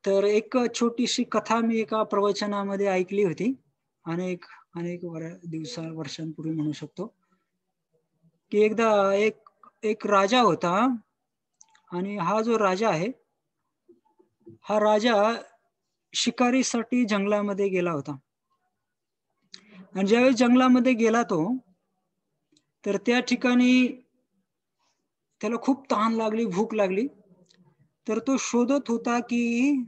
तर एक छोटीशी कथा मी एका प्रवचनामध्ये ऐकली होती. अनेक अनेक वर्षांपूर्वी म्हणू शकतो, की एकदा एक एक राजा होता आणि हा जो राजा आहे, हा राजा शिकारीसाठी जंगलामध्ये गेला होता. आणि ज्यावेळेस जंगलामध्ये गेला तो, तर त्या ठिकाणी त्याला खूप तहान लागली, भूक लागली. तर तो शोधत होता, की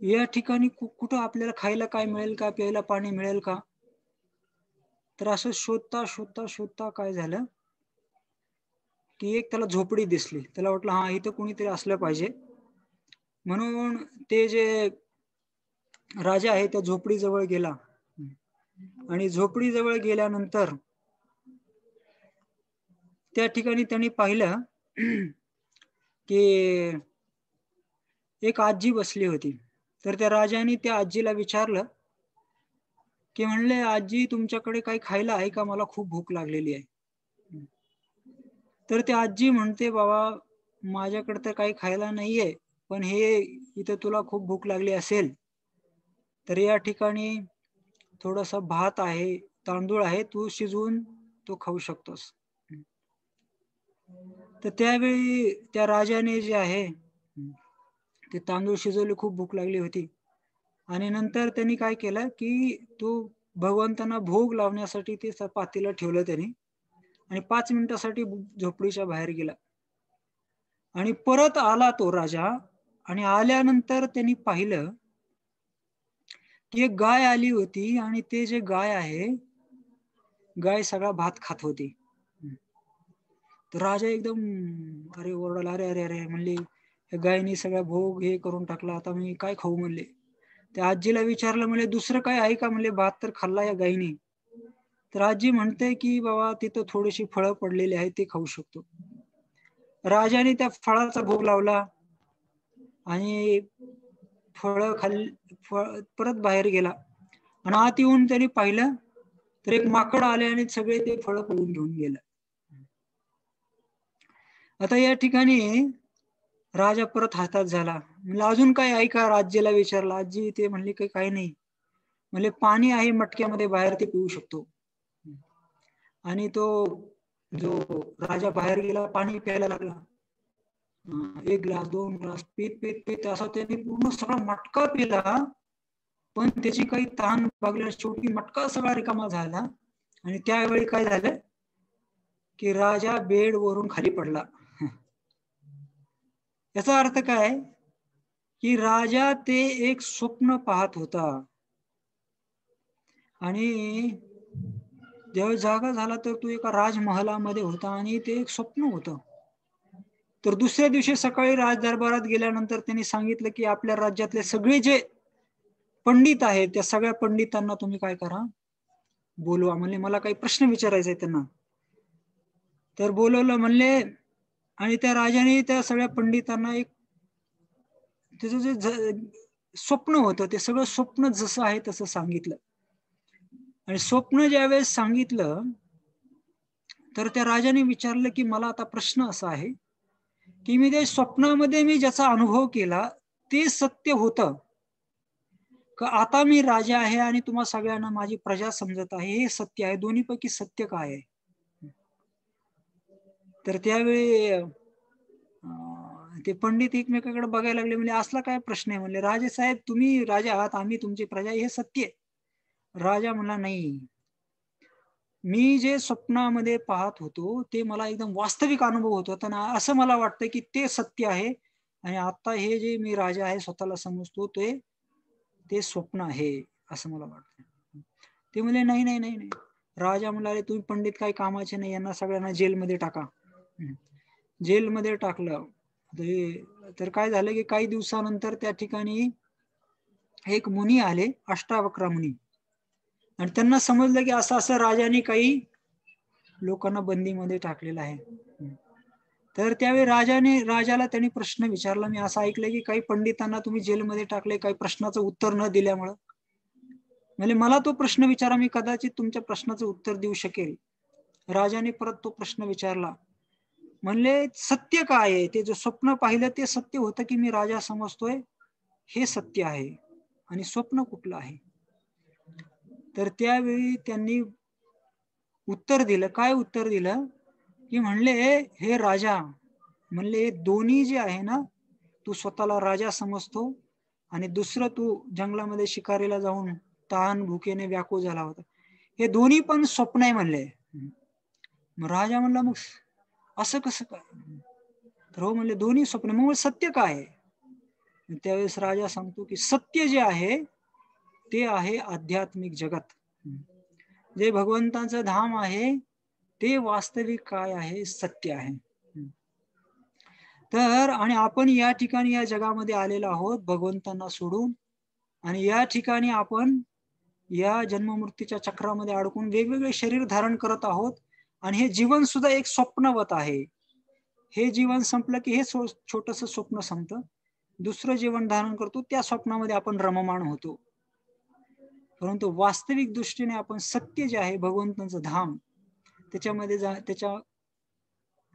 या ठिकाणी कुठं आपल्याला खायला काय मिळेल का? प्यायला पाणी मिळेल का? तर असं शोधता, शोधता, शोधता काय झालं, की एक त्याला झोपडी दिसली. त्याला वाटलं हां, इथं कोणीतरी असलं पाहिजे. म्हणून ते जे राजा आहे त्या झोपडीजवळ गेला. आणि झोपडीजवळ गेल्यानंतर त्या ठिकाणी त्यांनी पाहिलं, की एक आजी बसली होती. तर त्या राजाने त्या आजीला विचारलं, की म्हणले, "आजी तुमच्याकडे काही खायला आहे का? मला खूप भूक लागलेली आहे." तर ती आजी म्हणते, "बाबा माझ्याकडे तर काही खायला नाहीये, पण हे इथं तुला खूप भूक लागली असेल, तर या ठिकाणी थोडासा भात आहे, तांदूळ आहे, तू शिजवून तो खाऊ शकतोस." तर त्यावेळी त्या राजाने जे आहे, ते तांदूळ शिजवले, खूप भूक लागली होती. आणि नंतर त्यांनी काय केलं, की तो भगवंतांना भोग लावण्यासाठी ते पातेलं ठेवलं त्यांनी आणि 5 मिनिटासाठी झोपडीच्या बाहेर गेला. आणि परत आला तो राजा आणि आल्यानंतर त्यांनी पाहिलं, की एक गाय आली होती आणि ते जे गाय आहे, गाय सगळा भात खात होती. तर राजा एकदम अरे ओरडला, "अरे, अरे, अरे!" म्हणले, "या गायीने सगळा भोग हे करून टाकला, आता मी काय खाऊ?" म्हणले. त्या आजीला विचारलं, म्हणले, "दुसरं काय आहे का?" म्हणले, "भात तर खाल्ला या गायीने." तर आजी म्हणते, की "बाबा तिथं थोडीशी फळं पडलेली आहेत, ते खाऊ शकतो." राजाने त्या फळाचा भोग लावला आणि फळं परत बाहेर गेला आणि आत येऊन त्यांनी पाहिलं, तर एक माकड आले आणि सगळे ते फळं पळून घेऊन गेलं. आता या ठिकाणी राजा परत हातात झाला. म्हणलं, "अजून काय आहे का?" आजीला विचारलं. आजी ते म्हणली, "काही काही नाही." म्हणले, "पाणी आहे मटक्यामध्ये बाहेर, ते पिऊ शकतो." आणि तो जो राजा बाहेर गेला, पाणी प्यायला लागला. 1 ग्लास, 2 ग्लास पीत असा त्याने पूर्ण सगळा मटका पिला. पण त्याची काही तहान भागल्यास शेवटी मटका सगळा रिकामा झाला. आणि त्यावेळी काय झालं, की राजा बेडवरून खाली पडला. याचा अर्थ काय, की राजा ते एक स्वप्न पाहत होता आणि ज्यावेळेस जागा झाला तर तो एका राजमहालामध्ये होता आणि ते एक स्वप्न होतं. तर दुसऱ्या दिवशी सकाळी राजदरबारात गेल्यानंतर त्यांनी सांगितलं, की आपल्या राज्यातले सगळे जे पंडित आहेत, त्या सगळ्या पंडितांना तुम्ही काय करा, बोलवा. म्हणले, "मला काही प्रश्न विचारायचे आहेत त्यांना." तर बोलवलं म्हणले आणि त्या राजाने त्या सगळ्या पंडितांना एक त्याचं जे स्वप्न होतं, ते सगळं स्वप्न जसं आहे तसं सांगितलं. आणि स्वप्न ज्यावेळेस सांगितलं, तर त्या राजाने विचारलं, की "मला आता प्रश्न असा आहे, की मी त्या स्वप्नामध्ये मी ज्याचा अनुभव केला, ते सत्य होतं का आता मी राजा आहे आणि तुम्हा सगळ्यांना माझी प्रजा समजत आहे, हे सत्य आहे? दोन्हीपैकी सत्य काय आहे?" तर त्यावेळी ते पंडित एकमेकांकडे बघायला लागले. म्हणजे असला काय प्रश्न आहे? म्हणले, "राजेसाहेब तुम्ही राजा आहात, आम्ही तुमची प्रजा, हे सत्य आहे." राजा म्हणला, "नाही. मी जे स्वप्नामध्ये पाहत होतो, ते मला एकदम वास्तविक अनुभव होत होता ना, असं मला वाटतं की ते सत्य आहे आणि आता हे जे मी राजा आहे स्वतःला समजतो, ते ते स्वप्न आहे, असं मला वाटतं." ते म्हणले, "नाही, नाही, नाही, नाही." राजा म्हणाले, "तुम्ही पंडित काही कामाचे नाही, यांना सगळ्यांना जेलमध्ये टाका." जेलमध्ये टाकलं. तर काय झालं, की काही दिवसानंतर त्या ठिकाणी एक मुनी आले, अष्टावक्र मुनी. आणि त्यांना समजलं, की असं-असं राजाने काही लोकांना बंदीमध्ये टाकलेलं आहे. तर त्यावेळी राजाला त्यांनी प्रश्न विचारला, "मी असं ऐकलंय, की काही पंडितांना तुम्ही जेलमध्ये टाकले, काही प्रश्नाचं उत्तर न दिल्यामुळं." म्हणजे मला तो प्रश्न विचारा, मी कदाचित तुमच्या प्रश्नाचं उत्तर देऊ शकेल. राजाने परत तो प्रश्न विचारला. म्हणले सत्य काय आहे? ते जो स्वप्न पाहिलं ते सत्य होतं की मी राजा समजतोय, हे सत्य आहे. आणि स्वप्न कुठलं आहे? तर त्यावेळी त्यांनी उत्तर दिलं. काय उत्तर दिलं? की म्हणले, हे राजा, म्हणले दोन्ही जे आहे ना, तू स्वतःला राजा समजतो आणि दुसरं तू जंगलामध्ये शिकारीला जाऊन तहान भुकेने व्याकुळ झाला होता. हे दोन्ही पण स्वप्न आहे म्हणले. मग राजा म्हणला, मग असं कसं काय? तर हो म्हणले, दोन्ही स्वप्न. मग सत्य काय आहे? त्यावेळेस राजा सांगतो की सत्य जे आहे ते आहे आध्यात्मिक जगत. जे भगवंताचं धाम आहे ते वास्तविक काय आहे? सत्य आहे. तर आणि आपण या ठिकाणी या जगामध्ये आलेलो आहोत भगवंतांना सोडून, आणि या ठिकाणी आपण या जन्ममृत्यूच्या चक्रामध्ये अडकून वेगवेगळे शरीर धारण करत आहोत. आणि हे जीवन सुद्धा एक स्वप्नवत आहे. हे जीवन संपलं की हे छोटस स्वप्न संपतं. दुसरं जीवन धारण करतो, त्या स्वप्नामध्ये आपण रममाण होतो. परंतु वास्तविक दृष्टीने आपण सत्य जे आहे भगवंतांचं धाम, त्याच्यामध्ये त्याच्या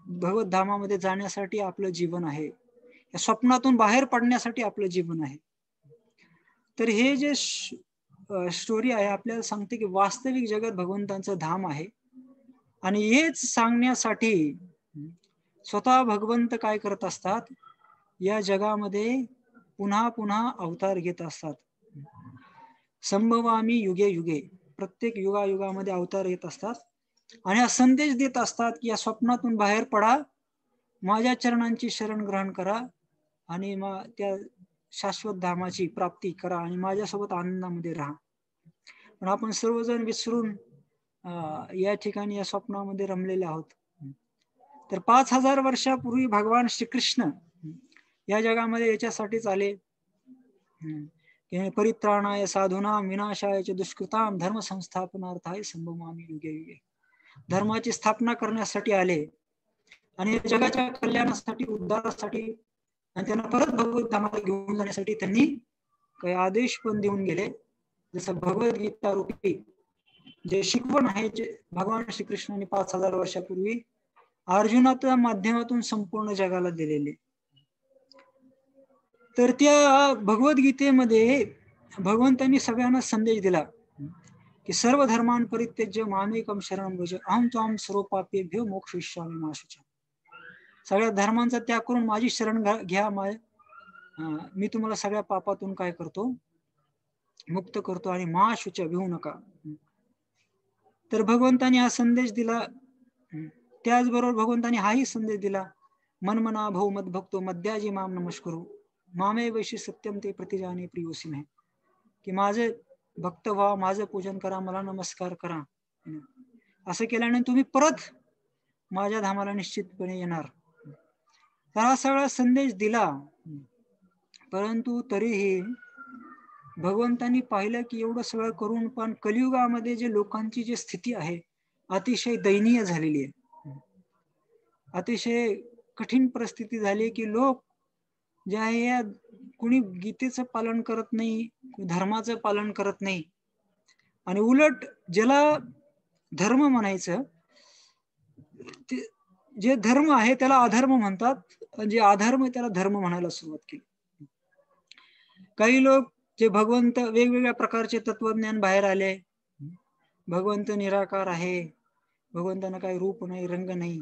भगवत धामामध्ये जाण्यासाठी आपलं जीवन आहे. या स्वप्नातून बाहेर पडण्यासाठी आपलं जीवन आहे. तर हे जे स्टोरी आहे आपल्याला सांगते की वास्तविक जगत भगवंतांचं धाम आहे. आणि हेच सांगण्यासाठी स्वतः भगवंत काय करत असतात? या जगामध्ये पुन्हा पुन्हा अवतार घेत असतात. संभवामी युगे युगे, प्रत्येक युगायुगामध्ये अवतार येत असतात आणि हा संदेश देत असतात की या स्वप्नातून बाहेर पडा, माझ्या चरणांची शरण ग्रहण करा आणि त्या शाश्वत धामाची प्राप्ती करा आणि माझ्यासोबत आनंदामध्ये राहा. पण आपण सर्वजण विसरून या ठिकाणी या स्वप्नामध्ये रमलेले आहोत. तर 5000 वर्षापूर्वी भगवान श्रीकृष्ण या जगामध्ये याच्यासाठीच आले, परित्राणाय साधूनां विनाशाय च दुष्कृतां धर्म संस्थापनार्थाय संभवामि युगे युगे. धर्माची स्थापना करण्यासाठी आले आणि जगाच्या कल्याणासाठी, उद्धारासाठी आणि त्यांना परत भगवत धामाला घेऊन जाण्यासाठी त्यांनी काही आदेश पण देऊन गेले. जसं भगवद्गीता रूपी जे शिकवण आहे, जे भगवान श्रीकृष्णांनी 5000 वर्षापूर्वी अर्जुनाच्या माध्यमातून संपूर्ण जगाला दिलेले. तर त्या भगवद्गीतेमध्ये भगवंतांनी सगळ्यांना संदेश दिला की सर्व धर्मान परित्यज्य मामेकम शरणं व्रज अहं त्वां सर्व पापेभ्यो मोक्षयिष्यामि मा शुचः. सगळ्या धर्मांचा त्याग करून माझी शरण घ्या, मी तुम्हाला सगळ्या पापातून काय करतो? मुक्त करतो आणि मा शुच, भिवू नका. तर भगवंतांनी हा संदेश दिला. त्याचबरोबर भगवंतांनी हाही संदेश दिला, मनमना भव मद्भक्तो मद्याजी माम नमस्करो मामे वैशी सत्यम ते प्रतिजाने प्रियोसी में, की माझे भक्त व्हा, माझं पूजन करा, मला नमस्कार करा. असं केल्याने तुम्ही परत माझ्या धामाला निश्चितपणे येणार. तर हा सगळा संदेश दिला. परंतु तरीही भगवंतांनी पाहिलं की एवढं सगळं करून पण कलियुगामध्ये जे लोकांची जी स्थिती आहे अतिशय दयनीय झालेली आहे. अतिशय कठीण परिस्थिती झाली की लोक जे आहे कुणी गीतेचं पालन करत नाही, धर्माचं पालन करत नाही, आणि उलट ज्याला धर्म म्हणायचं ते जे धर्म आहे त्याला अधर्म म्हणतात, आणि जे अधर्म त्याला धर्म म्हणायला सुरुवात केली. काही लोक जे भगवंत वेगवेगळ्या प्रकारचे तत्वज्ञान बाहेर आले, भगवंत निराकार आहे, भगवंतांना काही रूप नाही, रंग नाही,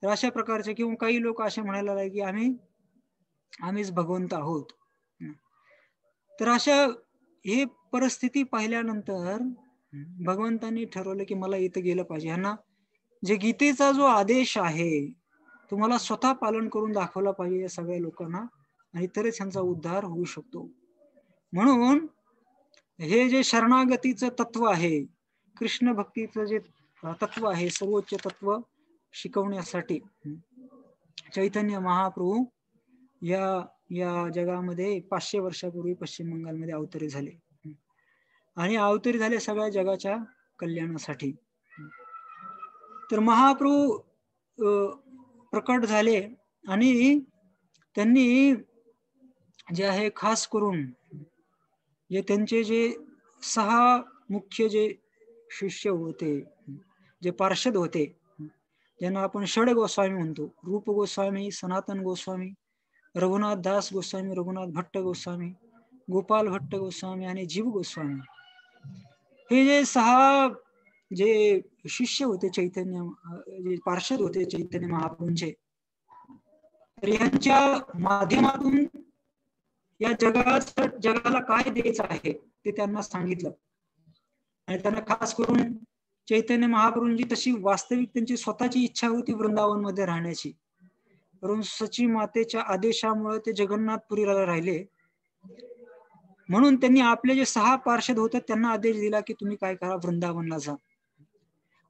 तर अशा प्रकारचे, किंवा काही लोक असे म्हणायला लागले की आम्हीच भगवंत आहोत. तर अशा हे परिस्थिती पाहिल्यानंतर भगवंतांनी ठरवलं की मला इथं गेलं पाहिजे. ह्यांना जे गीतेचा जो आदेश आहे तुम्हाला स्वतः पालन करून दाखवला पाहिजे या सगळ्या लोकांना, आणि तरच ह्यांचा उद्धार होऊ शकतो. म्हणून हे जे शरणागतीचं तत्व आहे, कृष्ण भक्तीचं जे तत्व आहे, सर्वोच्च तत्व शिकवण्यासाठी चैतन्य महाप्रभू या जगामध्ये 500 वर्षापूर्वी पश्चिम बंगालमध्ये अवतरी झाले, आणि अवतरी झाले सगळ्या जगाच्या कल्याणासाठी. तर महाप्रभू प्रकट झाले आणि त्यांनी जे आहे खास करून जे त्यांचे जे 6 मुख्य जे शिष्य होते, जे पार्षद होते, ज्यांना आपण षड गोस्वामी म्हणतो, रूप गोस्वामी, सनातन गोस्वामी, रघुनाथ दास गोस्वामी, रघुनाथ भट्ट गोस्वामी, गोपाल भट्ट गोस्वामी आणि जीव गोस्वामी, हे जे 6 जे शिष्य होते चैतन्य, जे पार्षद होते चैतन्य महाप्रभूंचे, तर यांच्या माध्यमातून या जगाला काय द्यायचं आहे ते त्यांना सांगितलं. आणि त्यांना खास करून चैतन्य महाप्रभूंची तशी वास्तविक त्यांची स्वतःची इच्छा होती वृंदावन मध्ये राहण्याची, परंतु सची मातेच्या आदेशामुळे ते जगन्नाथपुरीला राहिले. म्हणून त्यांनी आपले जे 6 पार्षद होते त्यांना आदेश दिला की तुम्ही काय करा, वृंदावनला जा.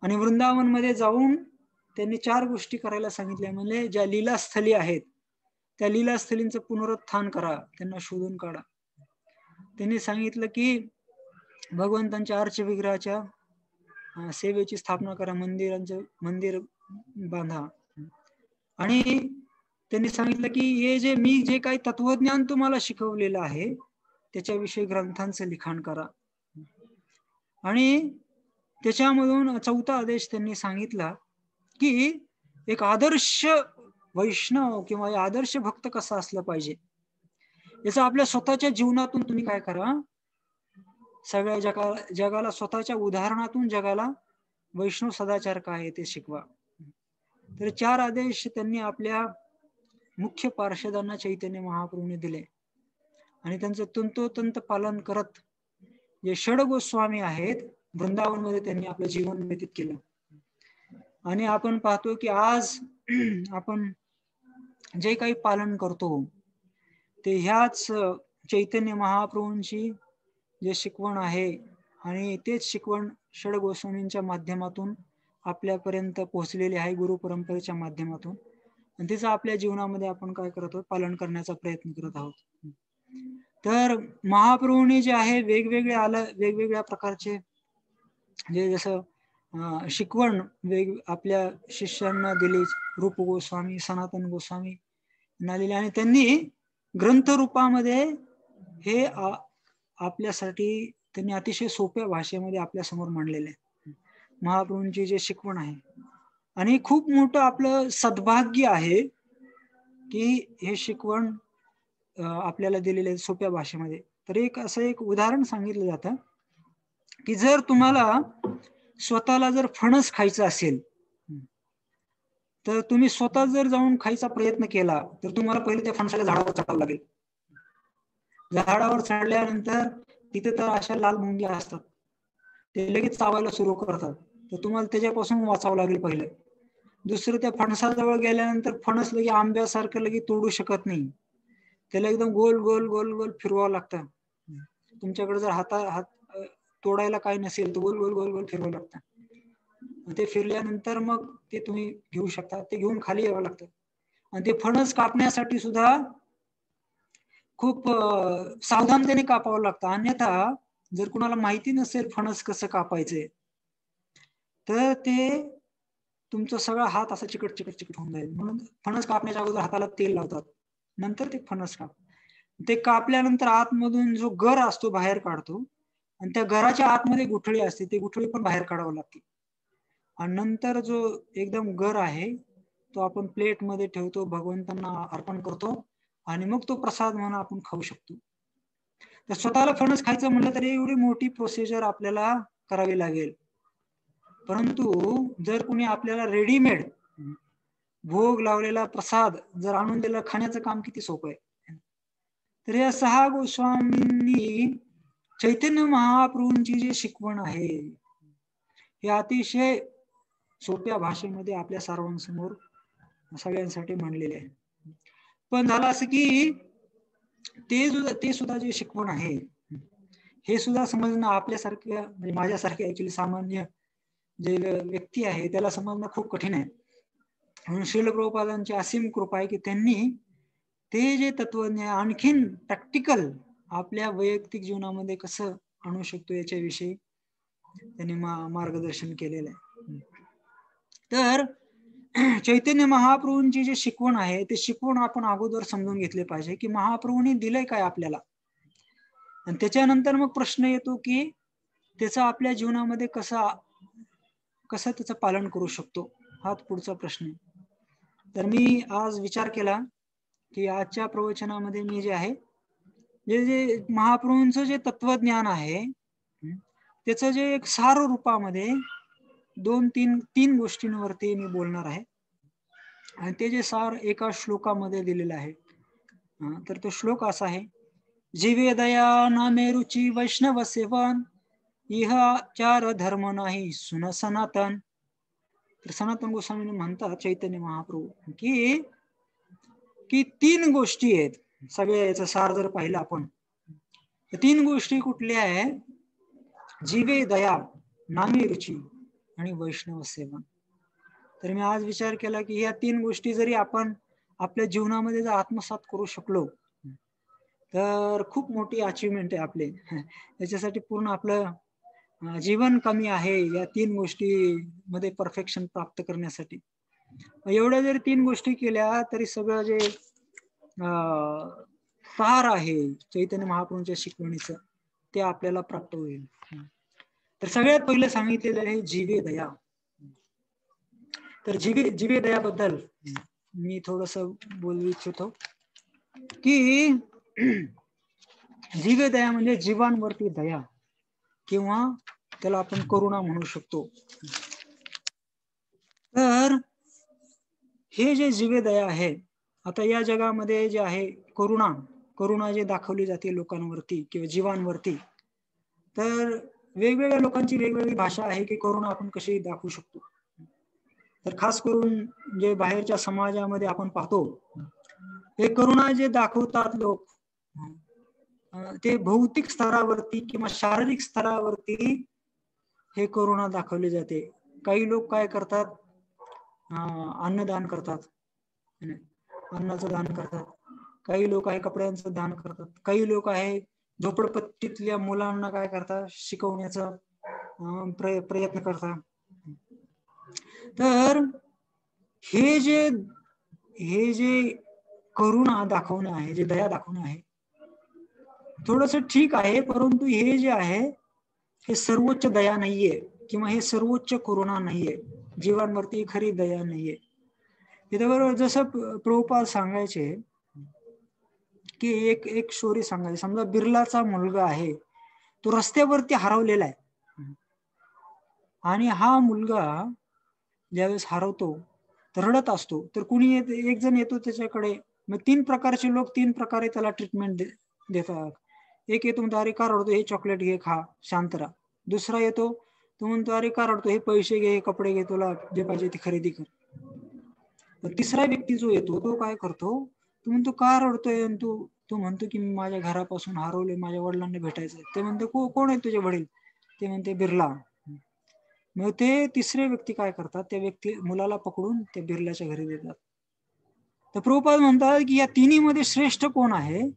आणि वृंदावन मध्ये जाऊन त्यांनी 4 गोष्टी करायला सांगितल्या. म्हणजे ज्या लीलास्थली आहेत त्या लीलास्थलींचं पुनरुत्थान करा, त्यांना शोधून काढा. त्यांनी सांगितलं की भगवंतांच्या अर्च विग्रहाच्या सेवेची स्थापना करा, मंदिर बांधा. आणि त्यांनी सांगितलं की हे जे काही तत्वज्ञान तुम्हाला शिकवलेलं आहे त्याच्याविषयी ग्रंथांचं लिखाण करा. आणि त्याच्यामधून 4था आदेश त्यांनी सांगितला की एक आदर्श वैष्णव किंवा आदर्श भक्त कसा असला पाहिजे याचं आपल्या स्वतःच्या जीवनातून तुम्ही काय करा, सगळ्या जगाला स्वतःच्या उदाहरणातून जगाला वैष्णव सदाचार काय आहे ते शिकवा. तर 4 आदेश त्यांनी आपल्या मुख्य पार्षदांना चैतन्य महाप्रभूने दिले. आणि त्यांचं तंतोतंत पालन करत जे षड गोस्वामी आहेत वृंदावन मध्ये त्यांनी आपलं जीवन व्यतीत केलं. आणि आपण पाहतो की आज आपण जे काही पालन करतो ते ह्याच चैतन्य महाप्रभूंची जे शिकवण आहे आणि तेच शिकवण षड गोस्वामींच्या माध्यमातून आपल्यापर्यंत पोहोचलेली आहे, गुरु परंपरेच्या माध्यमातून. आणि तिचं आपल्या जीवनामध्ये आपण काय करत आहोत, पालन करण्याचा प्रयत्न करत आहोत. तर महाप्रभूंनी जे आहे वेगवेगळ्या प्रकारचे जे जसं शिकवण आपल्या शिष्यांना दिली, रूप गोस्वामी, सनातन गोस्वामी दिली. आणि त्यांनी ग्रंथ रूपामध्ये हे आपल्यासाठी त्यांनी अतिशय सोप्या भाषेमध्ये आपल्या समोर मांडलेले महाप्रभूंची जे शिकवण आहे. आणि खूप मोठं आपलं सद्भाग्य आहे की हे शिकवण आपल्याला दिलेले सोप्या भाषेमध्ये. तर असं एक उदाहरण सांगितलं जातं की जर तुम्हाला स्वतःला जर फणस खायचा असेल तर तुम्ही स्वतः जर जाऊन खायचा प्रयत्न केला तर तुम्हाला पहिले त्या फणसाला झाडावर चढावं लागेल. झाडावर चढल्यानंतर तिथे तर अशा लाल मुंग्या असतात, ते लगेच चावायला सुरू करतात. तर तुम्हाला त्याच्यापासून वाचावं लागेल पहिलं. दुसरं, त्या फणसाजवळ गेल्यानंतर फणस लगे आंब्यासारखं लगे तोडू शकत नाही, त्याला एकदम गोल गोल गोल गोल फिरवावं लागतं. तुमच्याकडे जर हात तोडायला काही नसेल तर गोल गोल गोल गोल फिरवावं लागतं. ते फिरल्यानंतर मग ते तुम्ही घेऊ शकता, ते घेऊन खाली यावं लागतं. आणि ते फणस कापण्यासाठी सुद्धा खूप सावधानतेने कापावं लागतं. अन्यथा जर कुणाला माहिती नसेल फणस कसं कापायचंय तर ते तुमचा सगळा हात असा चिकट चिकट चिकट होऊन जाईल. म्हणून फणस कापण्याच्या अगोदर हाताला तेल लावतात, नंतर ते फणस ते कापल्यानंतर आतमधून जो गर असतो बाहेर काढतो आणि त्या गराच्या आतमध्ये गुठळी असते, ते गुठळी पण बाहेर काढावं लागते. आणि नंतर जो एकदम गर आहे तो आपण प्लेट मध्ये ठेवतो, भगवंतांना अर्पण करतो आणि मग तो प्रसाद म्हणून आपण खाऊ शकतो. तर स्वतःला फणस खायचं म्हटलं तरी एवढी मोठी प्रोसिजर आपल्याला करावी लागेल. परंतु जर कोणी आपल्याला रेडीमेड भोग लावलेला प्रसाद जर आणून दिला, खाण्याचं काम किती सोपं आहे. तर या 6 गोस्वामींनी चैतन्य महाप्रभूंची जी शिकवण आहे हे अतिशय सोप्या भाषेमध्ये आपल्या सर्वांसमोर सगळ्यांसाठी मांडलेले आहे. पण झालं असं की ते सुद्धा जे शिकवण आहे हे सुद्धा समजणं आपल्यासारख्या, म्हणजे माझ्यासारख्या ऍक्च्युली सामान्य जे व्यक्ती आहे त्याला समजणं खूप कठीण आहे. म्हणून श्रील प्रभुपादांची असीम कृपा आहे की त्यांनी ते जे तत्वज्ञान आणखीन प्रॅक्टिकल आपल्या वैयक्तिक जीवनामध्ये कसं आणू शकतो याच्याविषयी त्यांनी मार्गदर्शन केलेलं आहे. तर चैतन्य महाप्रभूंची जी शिकवण आहे ते शिकवण आपण अगोदर समजून घेतले पाहिजे की महाप्रभूंनी दिलंय काय आपल्याला. आणि त्याच्यानंतर मग प्रश्न येतो की त्याचा आपल्या जीवनामध्ये कसं त्याचं पालन करू शकतो. हाच पुढचा प्रश्न आहे. तर मी आज विचार केला की आजच्या प्रवचनामध्ये मी जे आहे जे महाप्रभूंचं जे तत्वज्ञान आहे त्याचं जे एक सार रूपामध्ये तीन गोष्टींवरती मी बोलणार आहे. आणि ते जे सार एका श्लोकामध्ये दिलेलं आहे. तर तो श्लोक असा आहे, जीवे दया नामे रुची वैष्णव सेवन इह चार धर्म नाही सुन सनातन. तर सनातन गोस्वामी म्हणतात चैतन्य महाप्रभू की तीन गोष्टी आहेत. सगळ्या याचा सार जर पाहिलं आपण तर तीन गोष्टी कुठल्या आहेत? जीवे दया नामे रुची आणि वैष्णव सेवन. तर मी आज विचार केला की या तीन गोष्टी जरी आपण आपल्या जीवनामध्ये जर आत्मसात करू शकलो तर खूप मोठी अचिव्हमेंट आहे आपले. याच्यासाठी पूर्ण आपलं जीवन कमी आहे या तीन गोष्टी मध्ये परफेक्शन प्राप्त करण्यासाठी. एवढ्या जरी तीन गोष्टी केल्या तरी सगळं जे सार आहे चैतन्य महाप्रभूंच्या शिकवणीचं ते आपल्याला प्राप्त होईल. तर सगळ्यात पहिलं सांगितलेलं आहे जीवे दया. तर जीवे दयाबद्दल मी थोडस बोलू इच्छितो की जीवे दया म्हणजे जीवांवरती दया किंवा त्याला आपण करुणा म्हणू शकतो. तर हे जे जीवे दया आहे, आता या जगामध्ये जे आहे करुणा जे दाखवली जाते लोकांवरती किंवा जीवांवरती, तर वेगवेगळ्या लोकांची वेगवेगळी भाषा आहे की करुणा आपण कशी दाखवू शकतो. तर खास करून जे बाहेरच्या समाजामध्ये आपण पाहतो हे करुणा जे दाखवतात लोक ते भौतिक स्तरावरती किंवा शारीरिक स्तरावरती हे करुणा दाखवली जाते. काही लोक काय करतात, अन्नदान करतात, अन्नाचं दान करतात. काही लोक आहे कपड्यांचं दान करतात. काही लोक आहे झोपडपट्टीतल्या मुलांना काय करतात, शिकवण्याचा प्रयत्न करतात. तर हे जे करुणा दाखवणं आहे, जे दया दाखवणं आहे, थोडस ठीक आहे, परंतु हे जे आहे हे सर्वोच्च दया नाहीये किंवा हे सर्वोच्च करुणा नाहीये. जीवांवरती खरी दया नाहीये. त्याच्याबरोबर जसं प्रभुपाद सांगायचे की एक स्टोरी सांगायची. समजा बिर्लाचा मुलगा आहे, तो रस्त्यावरती हरवलेला आहे आणि हा मुलगा ज्यावेळेस हरवतो तर रडत असतो. तर कुणी एक जण येतो त्याच्याकडे. मग तीन प्रकारचे लोक तीन प्रकारे त्याला ट्रीटमेंट देतात. एक येतो म्हणतो अरे का रडतो, हे चॉकलेट घे, खा, शांत राहा. दुसरा येतो तो म्हणतो अरे का रडतो, हे पैसे घे, कपडे घे, तुला जे पाहिजे ते खरेदी कर. तर तिसरा व्यक्ती जो येतो तो काय करतो, तो म्हणतो का रडतोय, तो म्हणतो की मी माझ्या घरापासून हरवले, माझ्या वडिलांना भेटायचंय. ते म्हणतो कोण आहे तुझे वडील? ते म्हणते बिर्ला. मग ते तिसरे व्यक्ती काय करतात, त्या मुलाला पकडून त्या बिर्लाच्या घरी देतात. तर प्रभुपाद म्हणतात की या तिन्ही मध्ये श्रेष्ठ कोण आहे,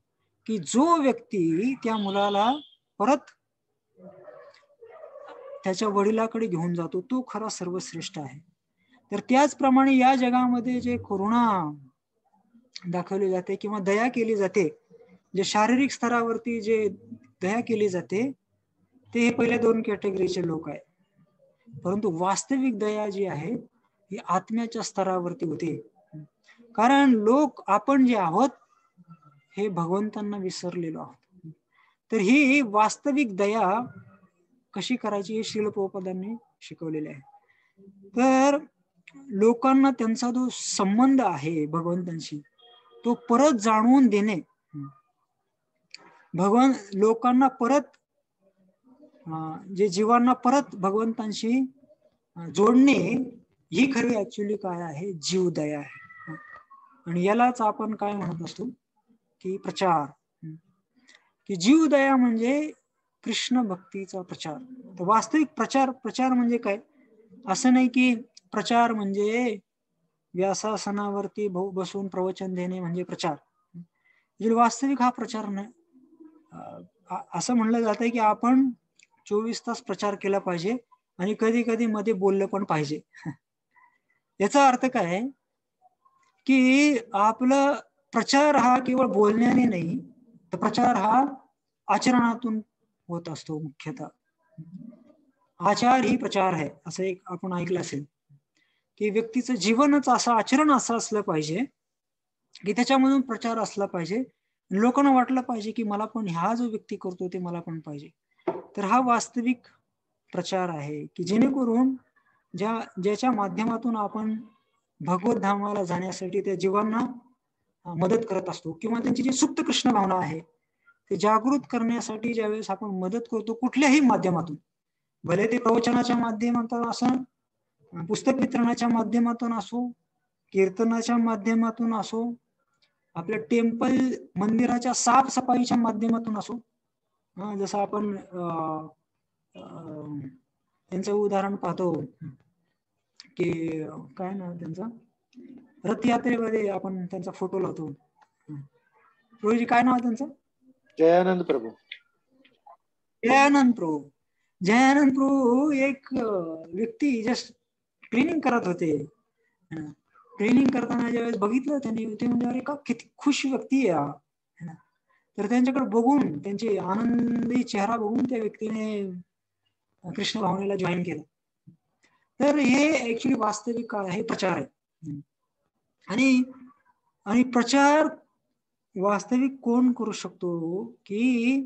की जो व्यक्ती त्या मुलाला परत त्याच्या वडिलाकडे घेऊन जातो तो खरा सर्वश्रेष्ठ आहे. तर त्याचप्रमाणे या जगामध्ये जे करुणा दाखवली जाते किंवा दया केली जाते, जे शारीरिक स्तरावरती जे दया केली जाते, ते हे पहिल्या दोन कॅटेगरीचे लोक आहे. परंतु वास्तविक दया जी आहे ही आत्म्याच्या स्तरावरती होते. कारण लोक आपण जे आहोत हे भगवंतांना विसरलेलो आहोत. तर ही वास्तविक दया कशी करायची हे श्रील प्रभुपादांनी शिकवलेले आहे. तर लोकांना त्यांचा जो संबंध आहे भगवंतांशी तो परत जाणवून देणे, लोकांना परत जे जीवांना परत भगवंतांशी जोडणे, ही खरी ऍक्च्युली काय आहे, जीवदया आहे. आणि यालाच आपण काय म्हणत असतो की प्रचार. की जीवदया म्हणजे कृष्ण भक्तीचा प्रचार. तर वास्तविक प्रचार म्हणजे काय, असं नाही की प्रचार म्हणजे व्यासासनावरती बसून प्रवचन देणे म्हणजे प्रचार. वास्तविक हा प्रचार नाही. असं म्हणलं जातंय की आपण 24 तास प्रचार केला पाहिजे आणि कधी कधी मध्ये बोललं पण पाहिजे. याचा अर्थ काय की आपला प्रचार हा केवळ बोलण्याने नाही, तर प्रचार हा आचरणातून होत असतो. मुख्यतः आचार ही प्रचार आहे असं एक आपण ऐकलं असेल. की व्यक्तीचं जीवनच असं, आचरण असं असलं पाहिजे की त्याच्यामधून प्रचार असला पाहिजे, लोकांना वाटलं पाहिजे की मला पण हा जो व्यक्ती करतो ते मला पण पाहिजे. तर हा वास्तविक प्रचार आहे की जेणेकरून ज्याच्या माध्यमातून आपण भगवत धामाला जाण्यासाठी त्या जीवांना मदत करत असतो, किंवा त्यांची जी सुप्त कृष्ण भावना आहे ते जागृत करण्यासाठी ज्यावेळेस आपण मदत करतो कुठल्याही माध्यमातून, भले ते प्रवचनाच्या माध्यमातून असो, पुस्तक वितरणाच्या माध्यमातून असो, कीर्तनाच्या माध्यमातून असो, आपल्या टेम्पल मंदिराच्या साफसफाईच्या माध्यमातून असो, जसं आपण त्यांचं उदाहरण पाहतो की काय नाव त्यांचं, रथयात्रेमध्ये आपण त्यांचा फोटो लावतो. प्रभूजी काय नाव त्यांचं? जयानंद प्रभू. जयानंद प्रभू. जयानंद प्रभू एक व्यक्ती जस्ट ट्रेनिंग करत होते. ट्रेनिंग करताना ज्यावेळेस बघितलं त्यांनी, ते म्हणजे अरे का किती खुश व्यक्ती आहे. तर त्यांच्याकडे बघून, त्यांचे आनंदी चेहरा बघून त्या व्यक्तीने कृष्ण भावनेला जॉईन केलं. तर हे ऍक्च्युली वास्तविक काय आहे, प्रचार आहे. आणि प्रचार वास्तविक कोण करू शकतो की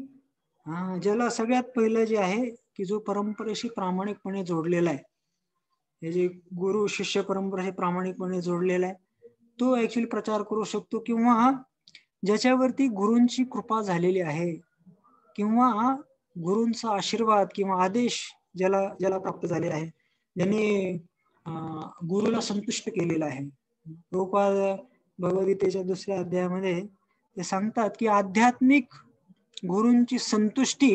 ज्याला सगळ्यात पहिलं जे आहे की जो परंपरेशी प्रामाणिकपणे जोडलेला आहे, हे जे गुरु शिष्य परंपरेशी प्रामाणिकपणे जोडलेला आहे, तो ऍक्च्युली प्रचार करू शकतो. किंवा ज्याच्यावरती गुरूंची कृपा झालेली आहे, किंवा गुरूंचा आशीर्वाद किंवा आदेश ज्याला प्राप्त झालेला आहे, ज्यांनी गुरुला संतुष्ट केलेला आहे. प्रभुपाद भगवद्गीतेच्या 2ऱ्या अध्यायामध्ये ते सांगतात की आध्यात्मिक गुरूंची संतुष्टी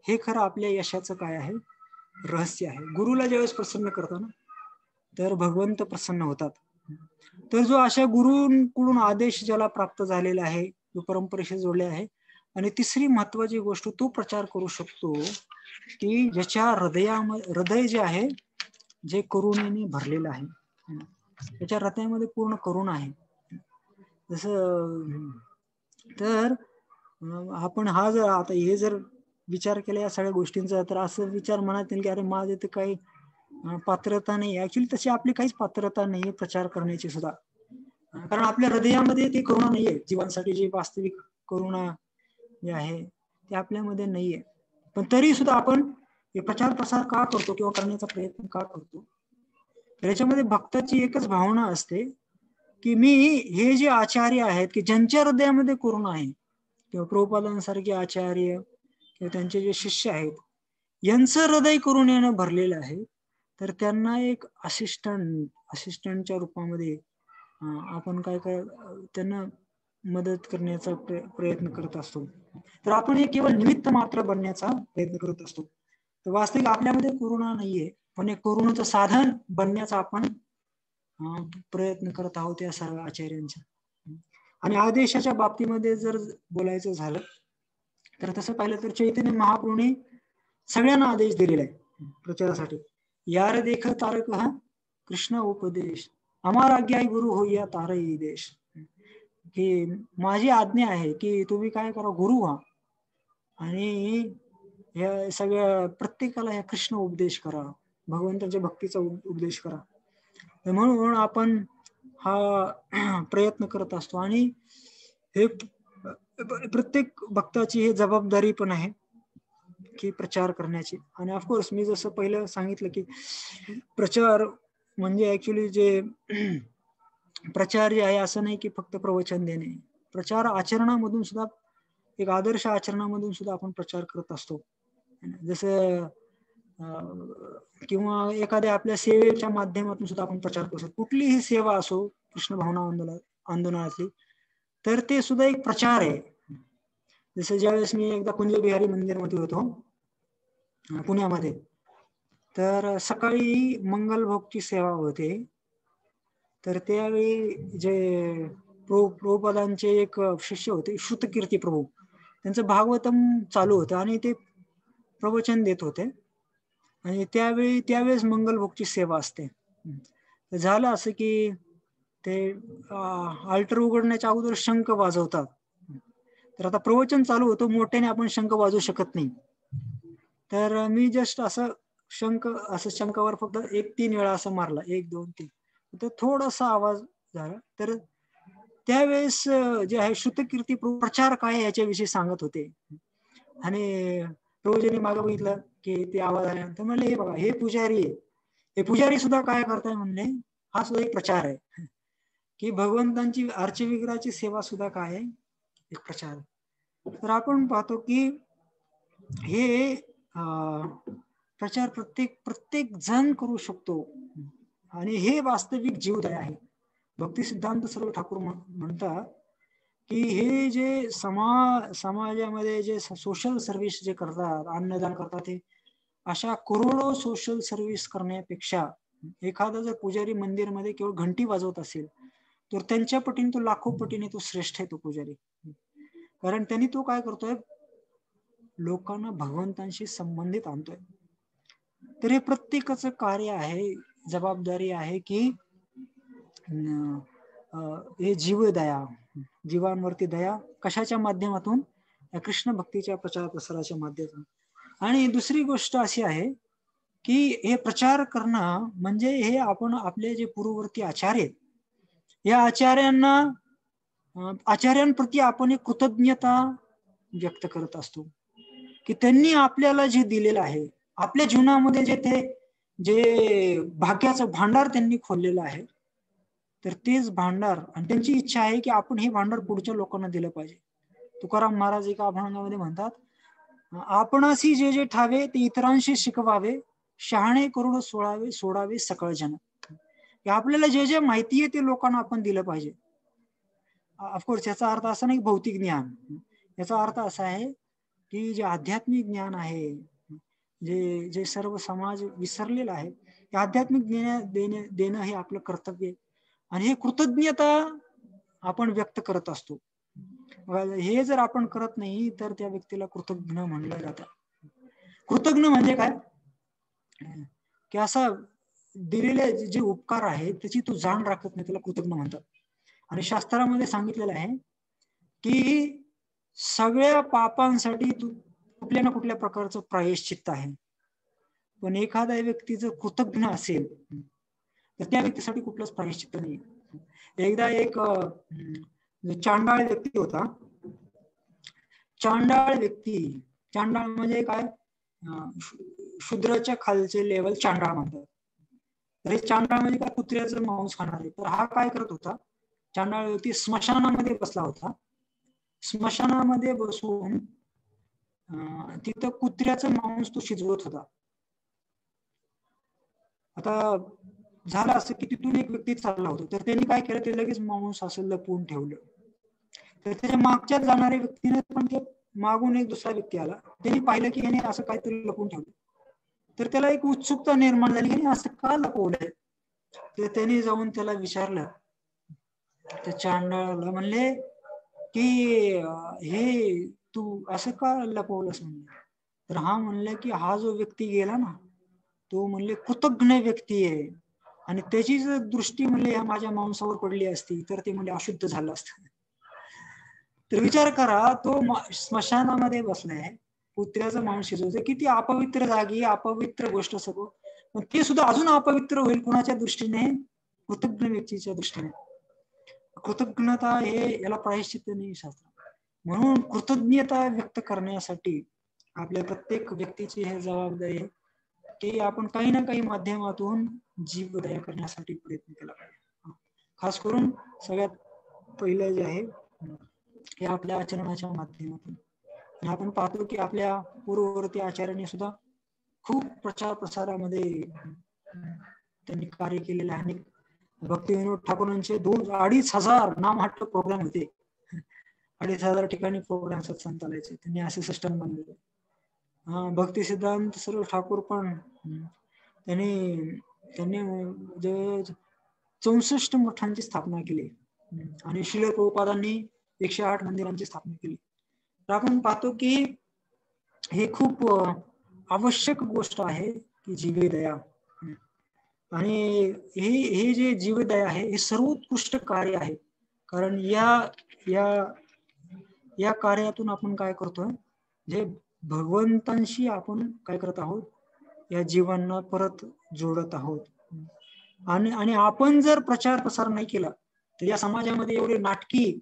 हे खरं आपल्या यशाचं काय आहे, रहस्य आहे. गुरुला ज्यावेळेस प्रसन्न करताना तर भगवंत प्रसन्न होतात. तर जो अशा गुरूंकडून आदेश ज्याला प्राप्त झालेला आहे, जो परंपरेशी जोडले आहे. आणि तिसरी महत्वाची गोष्ट, तो प्रचार करू शकतो की ज्याच्या हृदय जे आहे जे करुणेने भरलेलं आहे, त्याच्या हृदयामध्ये पूर्ण करुणा आहे. जसं तर आपण हा जर आता हे जर विचार केला या सगळ्या गोष्टींचा, तर असं विचार मनात येईल की अरे माझे तर काही पात्रता नाही. ऍक्च्युली तशी आपली काहीच पात्रता नाहीये प्रचार करण्याची सुद्धा, कारण आपल्या हृदयामध्ये ती करुणा नाहीये. जीवांसाठी जी वास्तविक करुणा जे आहे ते आपल्यामध्ये नाहीये. पण तरी सुद्धा आपण हे प्रचार प्रसार का करतो किंवा करण्याचा प्रयत्न का करतो, याच्यामध्ये भक्ताची एकच भावना असते की मी हे जे आचार्य आहेत की ज्यांच्या हृदयामध्ये करुणा आहे, किंवा प्रभुपादांसारखे आचार्य किंवा त्यांचे जे शिष्य आहेत, यांचं हृदय करुणेनं भरलेलं आहे, तर त्यांना एक असिस्टंटच्या रूपामध्ये आपण काय त्यांना मदत करण्याचा प्रयत्न करत असतो. तर आपण हे केवळ निमित्त मात्र बनण्याचा प्रयत्न करत असतो. तर वास्तविक आपल्यामध्ये करुणा नाहीये, पण एक करुणाचं साधन बनण्याचा आपण प्रयत्न करत आहोत या सर्व आचार्यांच्या. आणि आदेशाच्या बाबतीमध्ये जर बोलायचं झालं तर तसं पाहिलं तर चैतन्य महाप्रभूने सगळ्यांना आदेश दिलेला आहे प्रचारासाठी. यार देख तारक हा कृष्ण उपदेश, अमार आज्ञा गुरु हो या तारई देश. की माझी आज्ञा आहे की तुम्ही काय करा, गुरु व्हा आणि या सगळ्या प्रत्येकाला या कृष्ण उपदेश करा, भगवंताच्या भक्तीचा उपदेश करा. म्हणून आपण हा प्रयत्न करत असतो. आणि हे प्रत्येक भक्ताची हे जबाबदारी पण आहे की प्रचार करण्याची. आणि ऑफकोर्स मी जसं पहिलं सांगितलं की प्रचार म्हणजे ऍक्च्युली जे प्रचार जे आहे असं नाही की फक्त प्रवचन देणे, प्रचार आचरणामधून सुद्धा, एक आदर्श आचरणामधून सुद्धा आपण प्रचार करत असतो. जसं किंवा एखाद्या आपल्या सेवेच्या माध्यमातून सुद्धा आपण प्रचार करू शकतो. कुठलीही सेवा असो कृष्ण भावना आंदोलनातली, तर ते सुद्धा एक प्रचार आहे. जसं ज्यावेळेस मी एकदा कुंज बिहारी मंदिरमध्ये होतो पुण्यामध्ये, तर सकाळी मंगलभोगची सेवा होते. तर त्यावेळी जे प्रभुपादांचे एक शिष्य होते श्रुतकीर्ती प्रभू, त्यांचं भागवतम चालू होतं आणि ते प्रवचन देत होते. आणि त्यावेळेस मंगलभोगची सेवा असते. झालं असं की ते अल्टर उघडण्याच्या अगोदर शंख वाजवतात. तर आता प्रवचन चालू होतं, मोठ्याने आपण शंख वाजवू शकत नाही. तर मी जस्ट असं शंखावर फक्त 1-3 वेळा असं मारला, 1, 2, 3. तर थोडासा आवाज झाला. तर त्यावेळेस जे आहे श्रुतकीर्ती प्रचार काय याच्याविषयी सांगत होते. आणि प्रभूजींनी मागे बघितलं की ते आवाज आल्यानंतर म्हणले, हे बघा हे पुजारी आहे, हे पुजारी सुद्धा काय करताय म्हणले, हा सुद्धा एक प्रचार आहे की भगवंतांची अर्चविग्रहाची सेवा सुद्धा काय आहे, एक प्रचार. तर आपण पाहतो की हे प्रचार प्रत्येक जण करू शकतो आणि हे वास्तविक जीवदया आहे. भक्ती सिद्धांत सर्व ठाकूर म्हणतात की हे जे समाजामध्ये जे सोशल सर्व्हिस जे करतात, अन्नदान करतात, ते अशा करोडो सोशल सर्व्हिस करण्यापेक्षा एखादा जर पुजारी मंदिरमध्ये केवळ घंटी वाजवत असेल तर त्यांच्या पटीने तो लाखो पटीने तो श्रेष्ठ आहे तो पुजारी. कारण त्यांनी तो काय करतोय, लोकांना भगवंतांशी संबंधित आणतोय. तर हे प्रत्येकाचं कार्य आहे, जबाबदारी आहे की हे जीवदया, जीवांवरती दया कशाच्या माध्यमातून, कृष्ण भक्तीच्या प्रचार प्रसाराच्या माध्यमातून. आणि दुसरी गोष्ट अशी आहे की हे प्रचार करणं म्हणजे हे आपण आपले जे पूर्ववर्ती आचार्य आहेत, या आचार्यांप्रती आपण एक कृतज्ञता व्यक्त करत असतो की त्यांनी आपल्याला जे दिलेलं आहे, आपल्या जीवनामध्ये जे भाग्याचं भांडार त्यांनी खोललेलं आहे, तर तेच भांडार, आणि त्यांची इच्छा आहे की आपण हे भांडार पुढच्या लोकांना दिलं पाहिजे. तुकाराम महाराज एका अभंगामध्ये म्हणतात, आपणाशी जे जे ठावे ते इतरांशी शिकवावे, शहाणे करून सोडावे सकळ जन. आपल्याला जे जे माहिती आहे ते लोकांना आपण दिलं पाहिजे. ऑफकोर्स याचा अर्थ असा नाही भौतिक ज्ञान, याचा अर्थ असा आहे की जे आध्यात्मिक ज्ञान आहे, जे जे सर्व समाज विसरलेला आहे, ते आध्यात्मिक देणं हे आपलं कर्तव्य आहे. आणि हे कृतज्ञता आपण व्यक्त करत असतो. हे जर आपण करत नाही तर त्या व्यक्तीला कृतज्ञ म्हणलं जातं. कृतज्ञ म्हणजे काय की असा दिलेले जे उपकार आहे त्याची तू जाण राखत नाही, त्याला कृतज्ञ म्हणतात. आणि शास्त्रामध्ये सांगितलेलं आहे की सगळ्या पापांसाठी तू कुठल्या ना कुठल्या प्रकारचं प्रायश्चित्त आहे, पण एखादा व्यक्ती जर कृतज्ञ असेल तर त्या व्यक्तीसाठी कुठलंच प्रायश्चित्त नाही. एकदा एक चांडाळ व्यक्ती होता. चांडाळ म्हणजे काय, शूद्राच्या खालचे लेवल चांडाळ म्हणतात. तर हे चांडाळ म्हणजे काय, कुत्र्याचं मांस खाणारे. तर हा काय करत होता, चांडाळ व्यक्ती स्मशानामध्ये बसला होता. स्मशानामध्ये बसून तिथं कुत्र्याचं मांस तो शिजवत होता. आता झालं असं की तिथून एक व्यक्ती चालला होता, तर त्यांनी काय केलं, ते लगेच मांस असं लपवून ठेवलं. तर त्याच्या मागच्या जाणाऱ्या व्यक्तीने पण ते मागून एक दुसरा व्यक्ती आला, त्यांनी पाहिलं की याने असं काहीतरी लपवून ठेवलं. तर त्याला एक उत्सुकता निर्माण झाली की असं का लपवलंय. तर त्यांनी जाऊन त्याला विचारलं, त्या चांडाळाला म्हणले की हे तू असं का लपवलंस म्हणले. तर हा म्हणलं की हा जो व्यक्ती गेला ना, तो म्हणले कृतज्ञ व्यक्ती आहे, आणि त्याची जर दृष्टी म्हणले ह्या माझ्या मांसावर पडली असती तर ते म्हणजे अशुद्ध झालं असतं. तर विचार करा, तो स्मशानामध्ये बसलाय, कुत्र्याचं मांस शिजवतोय, किती अपवित्र जागी, अपवित्र गोष्ट सगळं, पण ते सुद्धा अजून अपवित्र होईल कुणाच्या दृष्टीने, कृतज्ञ व्यक्तीच्या दृष्टीने. कृतज्ञता हे याला प्रायश्चित्त नाही शास्त्र. म्हणून कृतज्ञता व्यक्त करण्यासाठी आपल्या प्रत्येक व्यक्तीची हे जबाबदारी आहे की आपण काही ना काही माध्यमातून जीवदया करण्यासाठी प्रयत्न केला पाहिजे. खास करून सगळ्यात पहिलं जे आहे हे आपल्या आचरणाच्या माध्यमातून. आपण पाहतो की आपल्या पूर्ववर्ती आचार्यांनी सुद्धा खूप प्रचार प्रसारामध्ये त्यांनी कार्य केलेले आहे. भक्तिविनोद ठाकूरांचे 2,500 नामहट्ट प्रोग्राम होते. 2,500 ठिकाणी प्रोग्राम सत्संग चालायचे. त्यांनी असे सिस्टम बनवले. भक्ती सिद्धांत सर्व ठाकूर पण त्यांनी 64 मठांची स्थापना केली आणि श्रील प्रभुपादांनी 108 मंदिरांची स्थापना केली. तर आपण पाहतो की हे खूप आवश्यक गोष्ट आहे की जीवदया. आणि हे जे जीवदया आहे हे सर्वोत्कृष्ट कार्य आहे. कारण या कार्यातून आपण काय करतोय, जे भगवंतांशी आपण काय करत आहोत, या जीवांना परत जोडत आहोत. आणि आपण जर प्रचार प्रसार नाही केला तर या समाजामध्ये एवढे नाटकी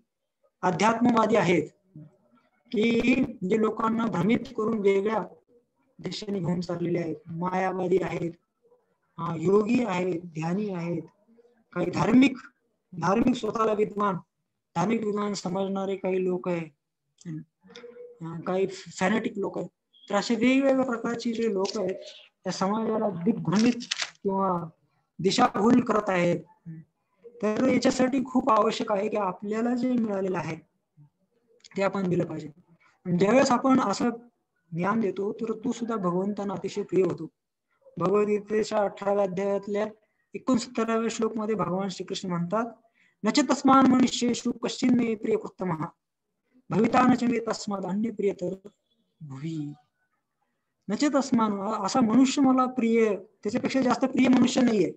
अध्यात्मवादी आहेत की जे लोकांना भ्रमित करून वेगळ्या दिशेने घेऊन चाललेले आहेत. मायावादी आहेत, योगी आहेत, ध्यानी आहेत, काही धार्मिक स्वतःला धार्मिक विद्वान समजणारे काही लोक आहेत, काही फॅनेटिक लोक आहेत. तर असे वेगवेगळ्या प्रकारचे जे लोक आहेत त्या समाजाला दिग्भ्रमित किंवा दिशाभूल करत आहेत. तर याच्यासाठी खूप आवश्यक आहे की आपल्याला जे मिळालेलं आहे ते आपण दिलं पाहिजे. ज्यावेळेस आपण असं ज्ञान देतो तर तो सुद्धा भगवंतांना अतिशय प्रिय होतो. भगवद्गीतेच्या 18व्या अध्यायातल्या 69व्या श्लोक मध्ये भगवान श्रीकृष्ण म्हणतात, नच तस्मान मनुष्येषु कश्चिन मे प्रिय कृत्तमः भविता न च मे तस्माद अन्य प्रियतर भुवी. नच तस्मान, असा मनुष्य मला प्रिय, त्याच्यापेक्षा जास्त प्रिय मनुष्य नाहीये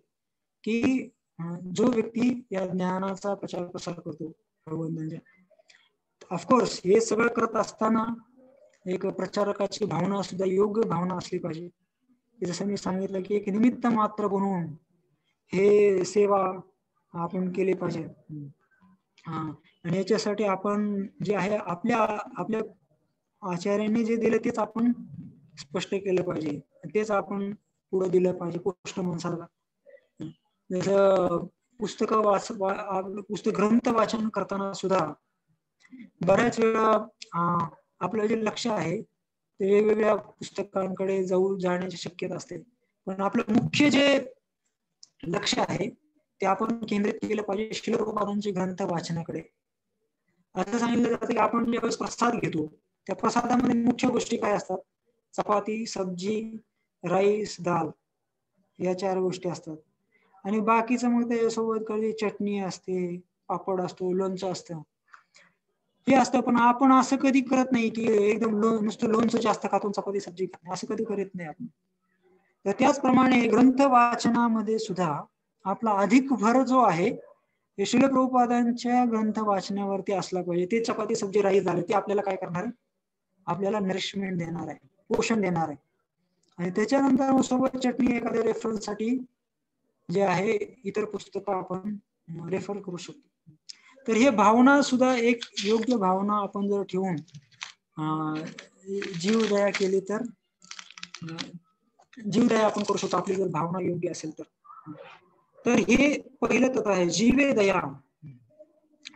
की जो व्यक्ती या ज्ञानाचा प्रचार प्रसार करतो भगवंतांच्या. ऑफकोर्स हे सगळं करत असताना एक प्रचारकाची भावना सुद्धा योग्य भावना असली पाहिजे. जसं मी सांगितलं की एक निमित्त मात्र बनवून हे सेवा आपण केली पाहिजे. आणि याच्यासाठी आपण जे आहे आपल्या आचार्यांनी जे दिलं तेच आपण स्पष्ट केलं पाहिजे, तेच आपण पुढे दिलं पाहिजे पोस्टमन सारखा. जसं पुस्तक ग्रंथ वाचन करताना सुद्धा बऱ्याच वेळा आपलं जे लक्ष आहे ते वेगवेगळ्या पुस्तकांकडे जाण्याची शक्यता असते, पण आपलं मुख्य जे लक्ष आहे ते आपण केंद्रित केलं पाहिजे श्रील प्रभुपादांचे ग्रंथ वाचनाकडे. असं सांगितलं जातं की आपण ज्यावेळेस प्रसाद घेतो त्या प्रसादामध्ये मुख्य गोष्टी काय असतात? चपाती, सब्जी, राईस, दाल, या 4 गोष्टी असतात. आणि बाकीचं मग त्याच्यासोबत कधी चटणी असते, पापड असतो, लोणचं असतं, हे असतं. पण आपण असं कधी करत नाही की एकदम नुसतं लोणचं जास्त खातो, चपाती सब्जी खातो, असं कधी करत नाही आपण. तर त्याचप्रमाणे ग्रंथ वाचनामध्ये सुद्धा आपला अधिक भर जो आहे हे श्रील प्रभुपादांच्या ग्रंथ वाचनावरती असला पाहिजे. ते चपाती सब्जी राईस झाले ते आपल्याला काय करणार आहे? आपल्याला नरिशमेंट देणार आहे, पोषण देणार आहे. आणि त्याच्यानंतर सोबत चटणी एखाद्या रेफरन्स साठी जे आहे इतर पुस्तकं आपण रेफर करू शकतो. तर हे भावना सुद्धा एक योग्य भावना आपण जर ठेवून जीवदया केली तर जीवदया आपण करू शकतो, आपली जर भावना योग्य असेल तर. तर हे पहिलं तत्व आहे जीवे दया.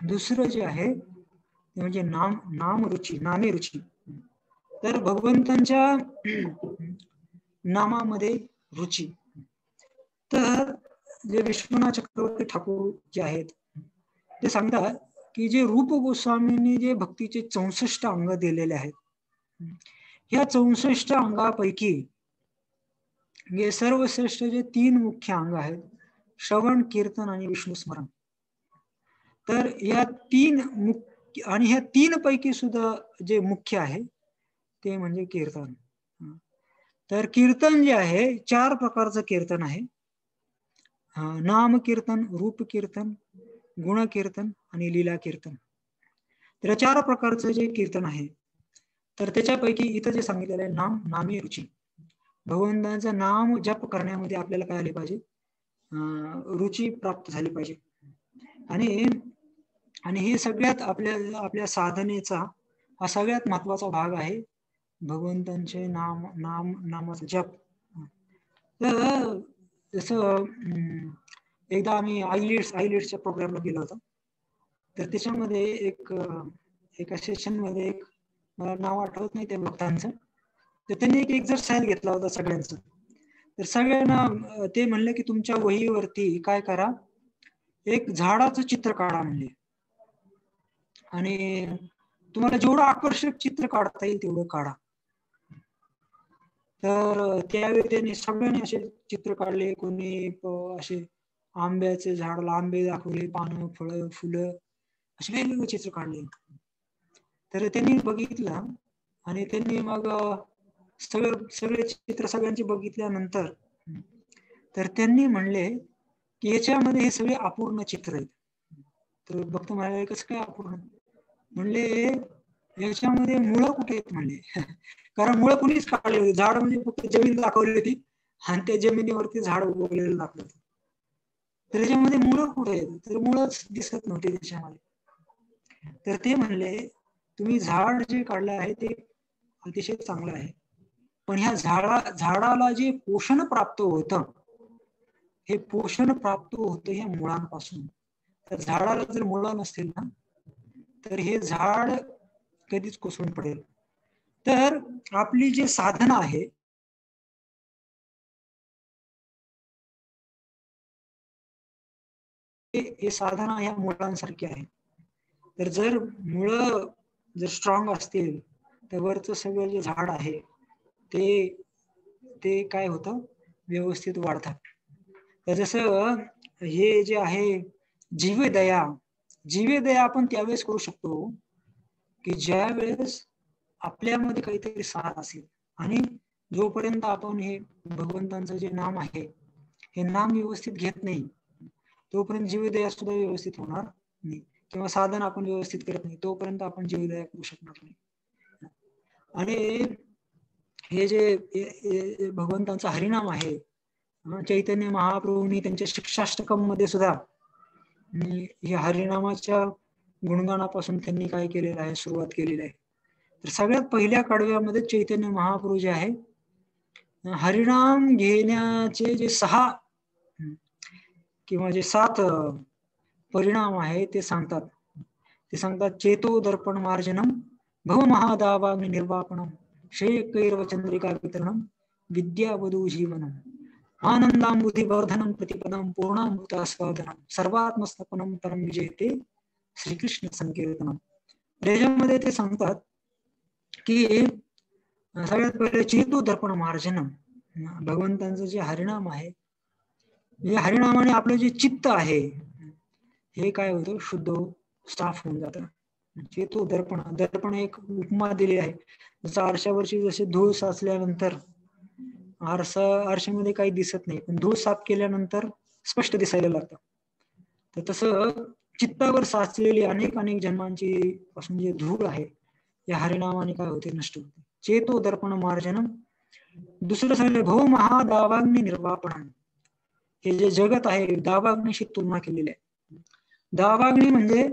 दुसरं जे आहे ते म्हणजे नामे रुची. तर भगवंतांच्या नामामध्ये रुची. तर जे विश्वनाथ चक्रवर्ती ठाकूर जे आहेत ते सांगतात की जे रूप गोस्वामींनी जे भक्तीचे 64 अंग दिलेले आहेत, ह्या 64 अंगापैकी हे सर्वश्रेष्ठ जे 3 मुख्य अंग आहेत, श्रवण, कीर्तन आणि विष्णू स्मरण. तर या 3 मुख्य, आणि ह्या 3 पैकी सुद्धा जे मुख्य आहे ते म्हणजे कीर्तन. तर कीर्तन जे आहे 4 प्रकारचं कीर्तन आहे. नाम कीर्तन, रूप कीर्तन, गुण कीर्तन आणि लीला कीर्तन. तर 4 प्रकारचं जे कीर्तन आहे, तर त्याच्यापैकी इथं जे सांगितलेलं आहे नामे रुची. भगवंतांचं नाम जप करण्यामध्ये आपल्याला काय आले पाहिजे? रुची प्राप्त झाली पाहिजे. आणि हे सगळ्यात आपल्या साधनेचा हा सगळ्यात महत्वाचा भाग आहे, भगवंतांचे नामाचा जप. तर जसं एकदा आम्ही आयलेट्सच्या प्रोग्रामला गेलो होतो. तर त्याच्यामध्ये एका सेशन मध्ये मला नाव आठवत नाही त्या भक्तांचं, तर त्यांनी एक एक्झरसाइज घेतला होता सगळ्यांचं. तर सगळ्यांना ते म्हणले की तुमच्या वहीवरती काय करा, एक झाडाचं चित्र काढा म्हणले, आणि तुम्हाला जेवढं आकर्षक चित्र काढता येईल तेवढं काढा. तर त्यावेळी त्यांनी सगळ्यांनी असे चित्र काढले. कोणी असे आंब्याचे झाडाला आंबे दाखवले, पानं, फळं, फुलं, असे वेगवेगळे चित्र काढले. तर त्यांनी बघितलं आणि त्यांनी मग सगळे चित्र सगळ्यांचे बघितल्यानंतर तर त्यांनी म्हणले की याच्यामध्ये हे सगळे अपूर्ण चित्र आहेत. तर भक्त म्हणाले कसं काय अपूर्ण? म्हणले याच्यामध्ये मुळं कुठे आहेत म्हणले, कारण मुळं कुणीच काढले होते. झाड म्हणजे फक्त जमीन दाखवली होती आणि त्या जमिनीवरती झाड उगवलेलं दाखवलं होतं. तर त्याच्यामध्ये मुळं कुठे आहेत, तर मुळंच दिसत नव्हते त्याच्यामध्ये. तर ते म्हणले तुम्ही झाड जे काढलं आहे ते अतिशय चांगलं आहे, पण ह्या झाडाला जे पोषण प्राप्त होतं, हे पोषण प्राप्त होतं ह्या मुळांपासून. तर झाडाला जर मुळं नसतील ना, तर हे झाड कधीच कोसळून पडेल. तर आपली जी साधना आहे, हे साधना ह्या मुळांसारखी आहे. तर जर मुळं जर स्ट्रॉंग असतील तर वरचं सगळं जे झाड आहे ते ते काय होतं, व्यवस्थित वाढतात. तर जसं हे जे आहे जीवदया, जीवदया आपण त्यावेळेस करू शकतो की ज्या वेळेस आपल्यामध्ये काहीतरी सार असेल आणि जोपर्यंत आपण हे भगवंतांचं जे नाम आहे हे नाम व्यवस्थित घेत नाही, तोपर्यंत जीवदया सुद्धा व्यवस्थित होणार नाही, किंवा साधन आपण व्यवस्थित करत नाही तोपर्यंत आपण जीवदया करू शकणार नाही. आणि हे जे भगवंतांचा हरिनाम आहे, चैतन्य महाप्रभूंनी त्यांच्या शिक्षाष्टकम मध्ये सुद्धा या हरिनामाच्या गुणगानापासून त्यांनी काय केलेलं आहे, सुरुवात केलेली आहे. तर सगळ्यात पहिल्या कडव्यामध्ये चैतन्य महाप्रभू जे आहे हरिनाम घेण्याचे जे 6 किंवा जे 7 परिणाम आहे ते सांगतात. ते सांगतात चेतो दर्पण मार्जनम, भव महादावाग्नि निर्वापणम, श्रेयकैरव चंद्रिका वितरणम, विद्यावधू जीवनम, आनंदांबुधी वर्धनम प्रतिपदम, पूर्णामृतास्वादनम, सर्वात्मस्थपनम परम विजयते श्रीकृष्ण संकीर्तनम. त्याच्यामध्ये ते सांगतात की सगळ्यात पहिले चेतो दर्पण मार्जनम, भगवंतांचं जे हरिनाम आहे, या हरिनामाने आपलं जे चित्त आहे हे काय होतं, शुद्ध साफ होऊन जातं. चेतो दर्पण, दर्पण एक उपमा दिली आहे, जसं आरशावरची जसे धूळ साचल्यानंतर आरशामध्ये काही दिसत नाही, पण धूळ साफ केल्यानंतर स्पष्ट दिसायला लागतं. तर तसं चित्तावर साचलेली अनेक जन्मांची पासून जे धूळ आहे या हरिनामाने काय होते, नष्ट होते. चेतो दर्पण मार्जनम. दुसरं सांगितलं भव महादावाग्नि निर्वापणम. हे जे जगत आहे दावाग्नीशी तुलना केलेली आहे. दावाग्नी म्हणजे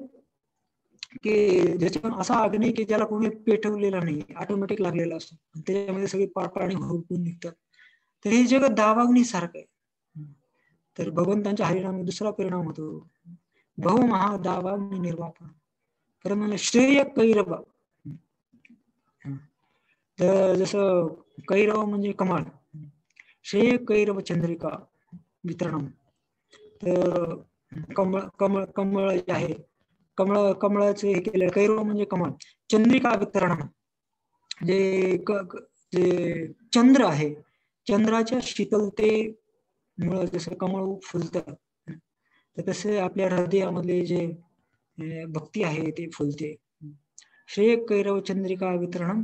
की ज्याच्या असा अग्नी की ज्याला कोणी पेटवलेला नाही, ऑटोमॅटिक लागलेला असतो, त्याच्यामध्ये सगळी पाणी हुरपून निघतात. तर हे जगत दावाग्नी सारखं आहे. तर भगवंतांच्या हरिनामाने दुसरा परिणाम होतो बहु महादावाग्नि निर्वापण. तर म्हणजे श्रेय कैरव, तर जसं कैरव म्हणजे कमळ, श्रेय कैरव चंद्रिका वितरणम. तर कमळ कमळ कमळ जे आहे, कमळाचे हे केलेलं, कैरव म्हणजे कमळ, चंद्रिका वितरणम जे चंद्र आहे, चंद्राच्या शीतलतेमुळे जसं कमळ फुलतं, तर तसे आपल्या हृदयामधले जे भक्ती आहे ते फुलते. श्रेय कैरव चंद्रिका वितरणम,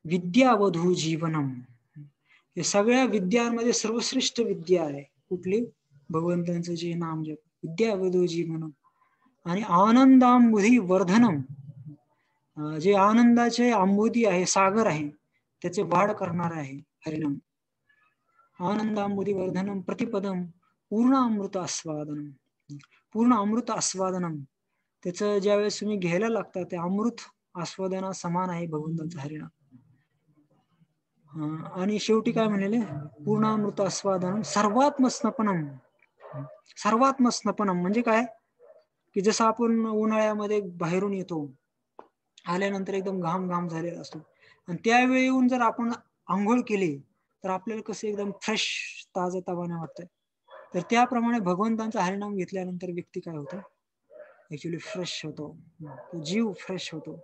विद्यावधू जीवनम. हे सगळ्या विद्यांमध्ये सर्वश्रेष्ठ विद्या आहे कुठली, भगवंतांचं जे नाम जप, विद्यावधू जीवनम. आणि आनंदांबुधी वर्धनम, जे आनंदाचे आंबुदी आहे, सागर आहे, त्याचे वाढ करणार आहे हरिनाम. आनंदांबुधी वर्धनम प्रतिपदम, पूर्ण अमृत आस्वादनम. पूर्ण अमृत आस्वादनम, त्याचं ज्यावेळेस तुम्ही घ्यायला लागता ते अमृत आस्वादना समान आहे भगवंतांचं हरिनाम. आणि शेवटी काय म्हणलेले, पूर्णामृत आस्वादनम सर्वात्मस्नपनम. सर्वात्मस्नपनम म्हणजे काय, की जसं आपण उन्हाळ्यामध्ये बाहेरून येतो, आल्यानंतर एकदम घाम झालेला असतो, आणि त्यावेळी येऊन जर आपण आंघोळ केली तर आपल्याला कसं एकदम फ्रेश ताजं वाटतंय. तर त्याप्रमाणे भगवंतांचा हरिनाम घेतल्यानंतर व्यक्ती काय होतो, ऍक्च्युली फ्रेश होतो, जीव फ्रेश होतो.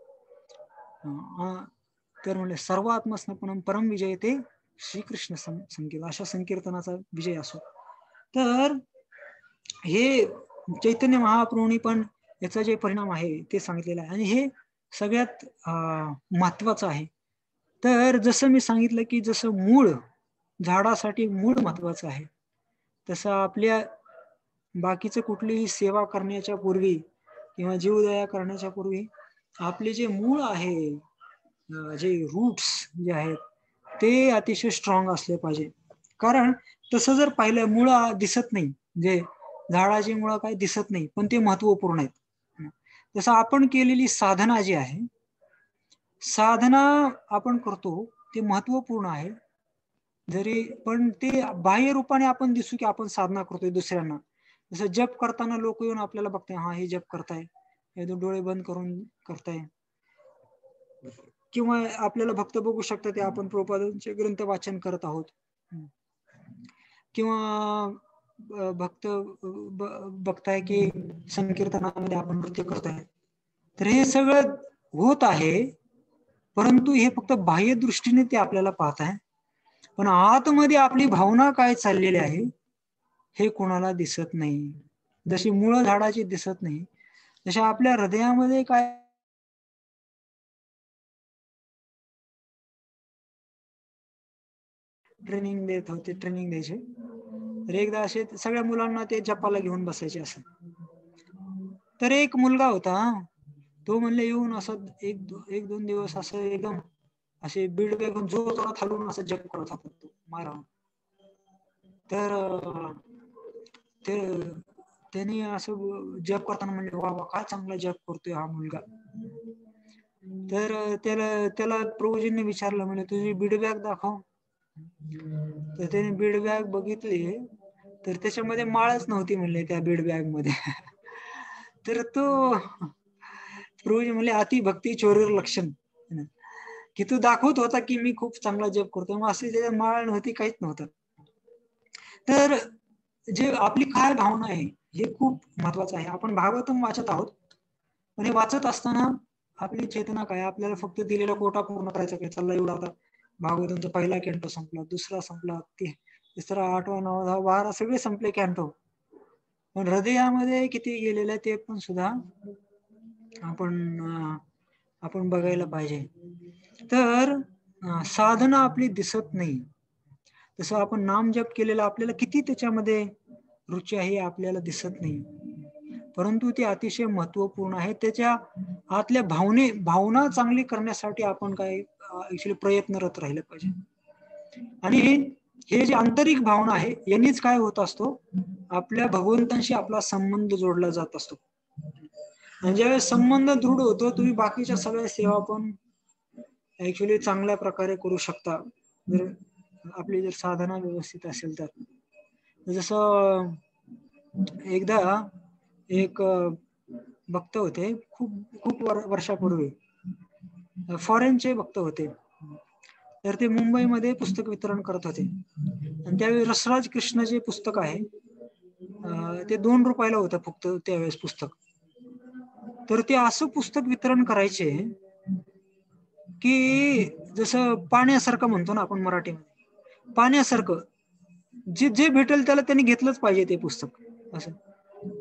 तर म्हणले सर्वात्मस्नपनम परम विजय ते श्रीकृष्ण संकीर्तन, अशा संकीर्तनाचा विजय असो. तर हे चैतन्य महाप्रभूंनी पण याचा जे परिणाम आहे ते सांगितलेला आहे, आणि हे सगळ्यात महत्वाचं आहे. तर जसं मी सांगितलं की जसं मूळ झाडासाठी मूळ महत्वाचं आहे, तसं आपल्या बाकीचं कुठलीही सेवा करण्याच्या पूर्वी किंवा जीवदया करण्याच्या पूर्वी आपले जे मूळ आहे, जे रूट्स जे आहेत ते अतिशय स्ट्रॉंग असले पाहिजे. कारण तसं जर पाहिलं, मूळ दिसत नाही, म्हणजे झाडाची मुळं काही दिसत नाही, पण ते महत्वपूर्ण आहेत. जसं आपण केलेली साधना जी आहे, साधना आपण करतो ते महत्वपूर्ण आहे. जरी पण ते बाह्य रूपाने आपण दिसू की आपण साधना करतोय दुसऱ्यांना. जसं जप करताना लोक येऊन आपल्याला बघताय, हा हे जप करताय, हे डोळे बंद करून करताय. किंवा आपल्याला भक्त बघू शकतात ते आपण प्रभुपादांचे ग्रंथ वाचन करत आहोत. किंवा भक्त बघताय की संकीर्तनामध्ये आपण नृत्य करताय. तर हे सगळं होत आहे, परंतु हे फक्त बाह्य दृष्टीने ते आपल्याला पाहत आहे. पण आतमध्ये आपली भावना काय चाललेली आहे हे कोणाला दिसत नाही. जशी मुळं झाडाची दिसत नाही, तशा आपल्या हृदयामध्ये काय ट्रेनिंग देत होते, ट्रेनिंग द्यायचे. तर एकदा असे सगळ्या मुलांना ते जपाला घेऊन बसायचे असं. तर एक मुलगा होता, तो म्हणले येऊन असं एक दोन दिवस असं एकदम असे बीड बेगून जोरात हलवून असं जप करत होता तो मारा. तर ते त्यांनी असं जप करताना म्हणले, वा वा काय चांगला जप करतोय हा मुलगा. तर त्याला प्रभूजींनी विचारलं, म्हणजे तुझी बीड बॅग दाखव. तर त्याने बीड बॅग बघितली, तर त्याच्यामध्ये माळच नव्हती म्हणले त्या बीड बॅग मध्ये. तर तो प्रभूजी म्हणले, अति भक्ती चोरीर लक्षण, की तू दाखवत होता की मी खूप चांगला जप करतो, मग अशी त्याच्यात माळ नव्हती, काहीच नव्हतं. तर जे आपली काय भावना आहे हे खूप महत्वाचं आहे. आपण भागवतम वाचत आहोत, पण हे वाचत असताना आपली चेतना काय, आपल्याला फक्त दिलेला कोटा पूर्ण करायचा काय, चालला एवढा आता भागवतांचा पहिला कॅन्टो संपला, दुसरा संपला, तिसरा, 8वा, 9वा, 10वा, 12 सगळे संपले कॅन्टो. पण हृदयामध्ये किती गेलेलं ते पण सुद्धा आपण बघायला पाहिजे. तर साधना आपली दिसत नाही, तसं आपण नाम जप केलेलं आपल्याला किती त्याच्यामध्ये रुची आहे आपल्याला दिसत नाही, परंतु ते अतिशय महत्वपूर्ण आहे. त्याच्या आतल्या भावना चांगली करण्यासाठी आपण काय ऍक्च्युली प्रयत्नरत राहिलं पाहिजे. आणि हे जे आंतरिक भावना आहे यांनीच काय होत असतो, आपल्या भगवंतांशी आपला संबंध जोडला जात असतो. आणि ज्यावेळेस संबंध दृढ होतो, तुम्ही बाकीच्या सगळ्या सेवा पण ऍक्च्युली चांगल्या प्रकारे करू शकता, जर आपली जर साधना व्यवस्थित असेल तर. जसं एकदा एक भक्त होते, खूप वर्षापूर्वी, फॉरेनचे भक्त होते. तर ते मुंबईमध्ये पुस्तक वितरण करत होते, आणि त्यावेळी रसराज कृष्ण जे पुस्तक आहे ते 2 रुपयाला होतं फक्त त्यावेळेस पुस्तक. तर ते असं पुस्तक वितरण करायचे की जसं पाण्यासारखं म्हणतो ना आपण मराठीमध्ये, पाण्यासारखं जे जे भेटेल त्याला त्यांनी घेतलंच पाहिजे ते पुस्तक असं.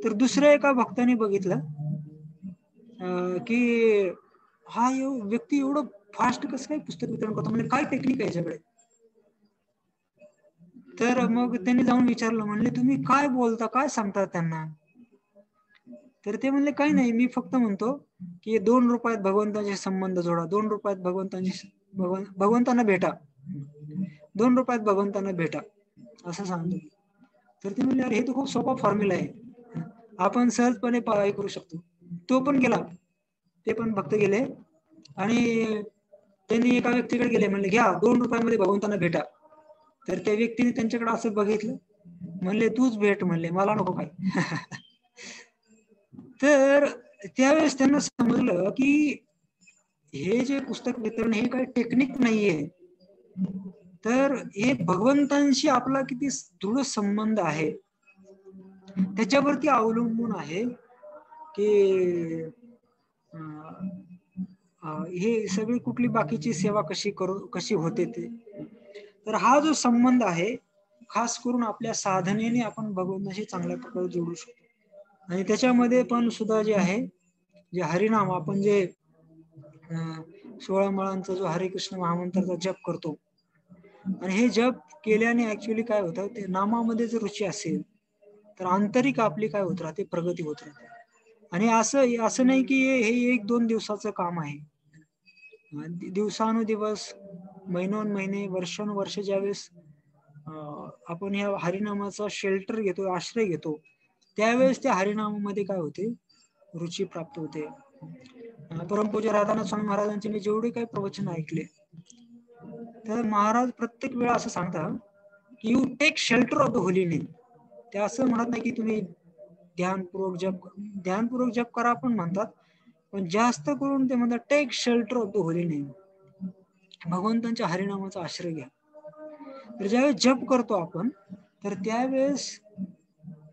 तर दुसऱ्या एका भक्ताने बघितलं की हा व्यक्ती एवढं फास्ट कसं काय पुस्तक वितरण करतो, म्हणजे काय टेक्निक आहे याच्याकडे. तर मग त्यांनी जाऊन विचारलं, म्हणले तुम्ही काय बोलता, काय सांगता त्यांना. तर ते म्हणले, काही नाही, मी फक्त म्हणतो की 2 रुपयात भगवंताचे संबंध जोडा, 2 रुपयात भगवंतांना भेटा, 2 रुपयात भगवंतांना भेटा, असं सांगतो. तर ते म्हणले, अरे हे तर खूप सोपा फॉर्म्युला आहे, आपण सहजपणे हे करू शकतो. तो पण गेला, ते पण भक्त गेले, आणि त्यांनी एका व्यक्तीकडे गेले, म्हणले घ्या 2 रुपयामध्ये भगवंतांना भेटा. तर त्या व्यक्तीने त्यांच्याकडे असं बघितलं, म्हणले तूच भेट, म्हणले मला नको काय. तर त्यावेळेस त्यांना समजलं की हे जे पुस्तक वितरण हे काही टेक्निक नाहीये, तर हे भगवंतांशी आपला किती दृढ संबंध आहे त्याच्यावरती अवलंबून आहे की हे सगळी कुठली बाकीची सेवा कशी होते ते. तर हा जो संबंध आहे, खास करून आपल्या साधनेने आपण भगवंताशी चांगल्या प्रकारे जोडू शकतो. आणि त्याच्यामध्ये पण सुद्धा जे आहे, जे हरिनाम आपण जे 16 माळांचा जो हरे कृष्ण महामंत्राचा जप करतो, आणि हे जप केल्याने ऍक्च्युली काय होतं, ते नामामध्ये जर रुची असेल तर आंतरिक आपली काय होत राहते, प्रगती होत राहते. आणि असं नाही की हे 1-2 दिवसाचं काम आहे. दिवसानुदिवस, महिनोन्महिने, वर्षानुवर्ष ज्यावेळेस आपण या हरिनामाचा शेल्टर घेतो, आश्रय घेतो, त्यावेळेस त्या हरिनामामध्ये काय होते, रुची प्राप्त होते. परमपूज्य राधानाथ स्वामी महाराजांचे मी जेवढे काही प्रवचन ऐकले, तर महाराज प्रत्येक वेळा असं सांगतात की you take shelter of the holy name. ते असं म्हणत नाही की तुम्ही ध्यानपूर्वक जप करा पण म्हणतात, पण जास्त करून ते म्हणतात take shelter of the holy name. भगवंतांच्या हरिनामाचा आश्रय घ्या. तर ज्यावेळेस जप करतो आपण, तर त्यावेळेस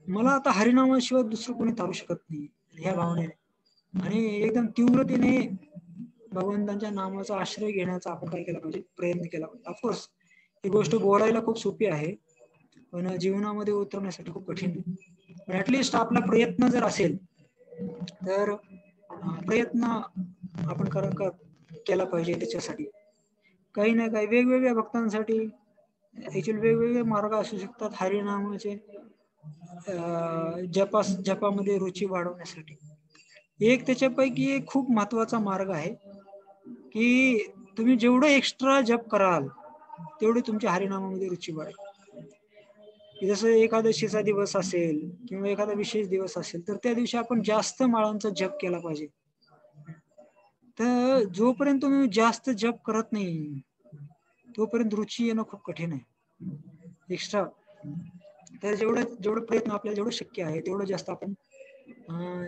मला आता हरिनामाशिवाय दुसरं कोणी तारू शकत नाही ह्या भावनेने, आणि एकदम तीव्रतेने भगवंतांच्या नामाचा आश्रय घेण्याचा आपण काय केला पाहिजे, प्रयत्न केला पाहिजे. ऑफकोर्स ही गोष्ट बोलायला खूप सोपी आहे, पण जीवनामध्ये उतरवण्यासाठी खूप कठीण आहे. पण ऍटलिस्ट आपला प्रयत्न जर असेल तर प्रयत्न आपण केला पाहिजे. त्याच्यासाठी काही ना काही वेगवेगळ्या भक्तांसाठी ऍक्च्युअली वेगवेगळे मार्ग असू शकतात हरिनामाचे जपामध्ये रुची वाढवण्यासाठी. एक त्याच्यापैकी एक खूप महत्वाचा मार्ग आहे की तुम्ही जेवढं एक्स्ट्रा जप कराल तेवढी तुमच्या हरिनामामध्ये रुची वाढेल. जसं एकादशीचा दिवस असेल किंवा एखादा विशेष दिवस असेल, तर त्या दिवशी आपण जास्त माळांचा जप केला पाहिजे. तर जोपर्यंत तुम्ही जास्त जप करत नाही तोपर्यंत रुची येणं खूप कठीण आहे एक्स्ट्रा. तर जेवढं प्रयत्न आपल्याला जेवढं शक्य आहे तेवढं जास्त आपण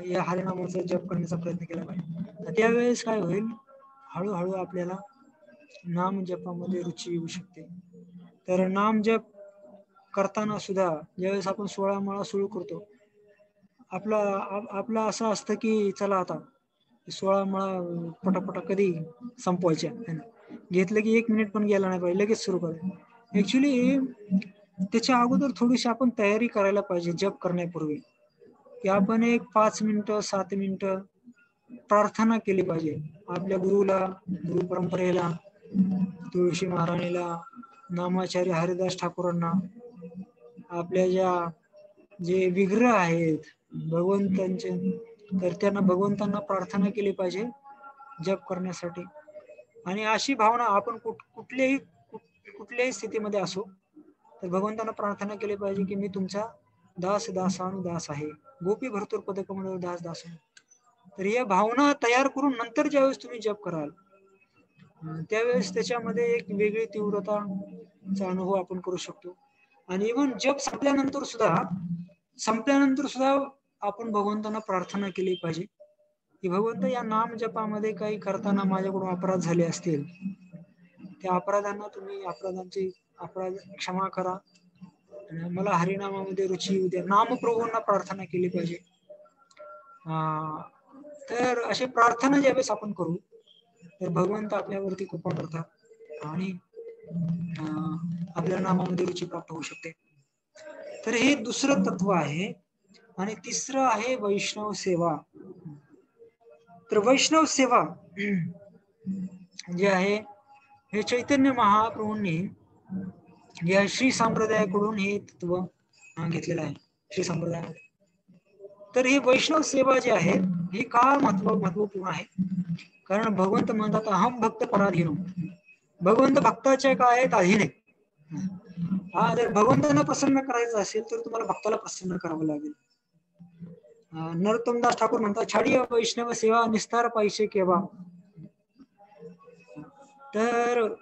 या हरिनामाचा जप करण्याचा प्रयत्न केला पाहिजे. त्यावेळेस काय होईल, हळूहळू आपल्याला नाम जपामध्ये रुची येऊ शकते. तर नाम जप करताना सुद्धा ज्यावेळेस आपण 16 माळा सुरू करतो, आपलं असं असतं की चला आता 16 माळा पटापटा कधी संपवायच्या, घेतलं की 1 मिनिट पण गेला नाही पाहिजे, लगेच सुरू करायचं. ऍक्च्युली त्याच्या अगोदर थोडीशी आपण तयारी करायला पाहिजे जप करण्यापूर्वी, की आपण एक 5 मिनिटं 7 मिनिटं प्रार्थना केली पाहिजे आपल्या गुरुला, गुरु परंपरेला, तुळशी महाराणीला, नामाचार्य हरिदास ठाकूरांना, आपल्या जे विग्रह आहेत भगवंतांचे, तर त्यांना भगवंतांना प्रार्थना केली पाहिजे जप करण्यासाठी. आणि अशी भावना आपण कुठल्याही स्थितीमध्ये असो तर भगवंतांना प्रार्थना केली पाहिजे की मी तुमचा दास दासानुदास आहे, गोपी भरतूर पदकमळ दास दास. तर या भावना तयार करून नंतर ज्यावेळेस तुम्ही जप कराल त्यावेळेस त्याच्यामध्ये एक वेगळी तीव्रताचा अनुभव आपण करू शकतो. आणि इव्हन जप संपल्यानंतर सुद्धा आपण भगवंतांना प्रार्थना केली पाहिजे की भगवंत या नाम जपामध्ये काही करताना माझ्याकडून अपराध झाले असतील, त्या अपराधांना तुम्ही अपराध क्षमा करा, मला हरिनामामध्ये रुची येऊ द्या. नामप्रभूंना प्रार्थना केली पाहिजे. तर अशी प्रार्थना ज्यावेळेस आपण करू तर भगवंत आपल्यावरती कृपा करतात आणि आपल्या नामामध्ये रुची प्राप्त होऊ शकते. तर हे दुसरं तत्व आहे. आणि तिसरं आहे वैष्णव सेवा. तर वैष्णव सेवा जे आहे हे चैतन्य महाप्रभूंनी या श्री संप्रदायाकडून हे तत्व घेतलेलं आहे श्री संप्रदायामध्ये. तर ही वैष्णव सेवा जी आहे ही का महत्वपूर्ण आहे, कारण भगवंत म्हणतात अहम भक्त पराधीनो, भगवंत भक्ताच्या काय आहेत अधीन आहे. जर भगवंतांना प्रसन्न करायचं असेल तर तुम्हाला भक्ताला प्रसन्न करावं लागेल. नरोत्तमदास ठाकूर म्हणतात छाडीय वैष्णव सेवा निस्तार पैसे केव्हा. तर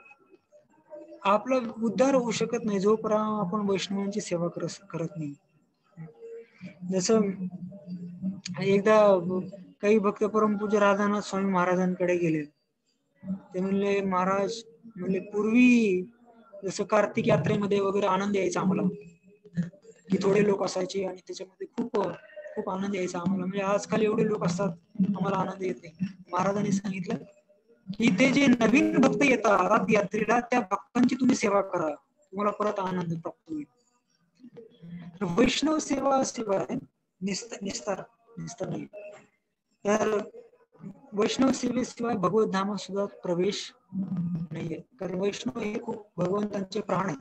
आपला उद्धार होऊ शकत नाही जोपर्यंत आपण वैष्णवांची सेवा करत नाही. जसं एकदा काही भक्त परमपूज्य राधानाथ स्वामी महाराजांकडे गेले. ते म्हणले महाराज म्हणले पूर्वी जसं कार्तिक यात्रेमध्ये वगैरे आनंद यायचा आम्हाला, की थोडे लोक असायचे आणि त्याच्यामध्ये खूप खूप आनंद यायचा आम्हाला. म्हणजे आजकाल एवढे लोक असतात आम्हाला आनंद येत नाही. महाराजांनी सांगितलं की ते जे नवीन भक्त येतात यात्रेला त्या भक्तांची तुम्ही सेवा करा, तुम्हाला परत आनंद प्राप्त होईल. वैष्णव सेवा निस्तार नाही. तर वैष्णव सेवेशिवाय भगवत धामात सुद्धा प्रवेश नाहीये, कारण वैष्णव हे खूप भगवंतांचे प्राण आहेत.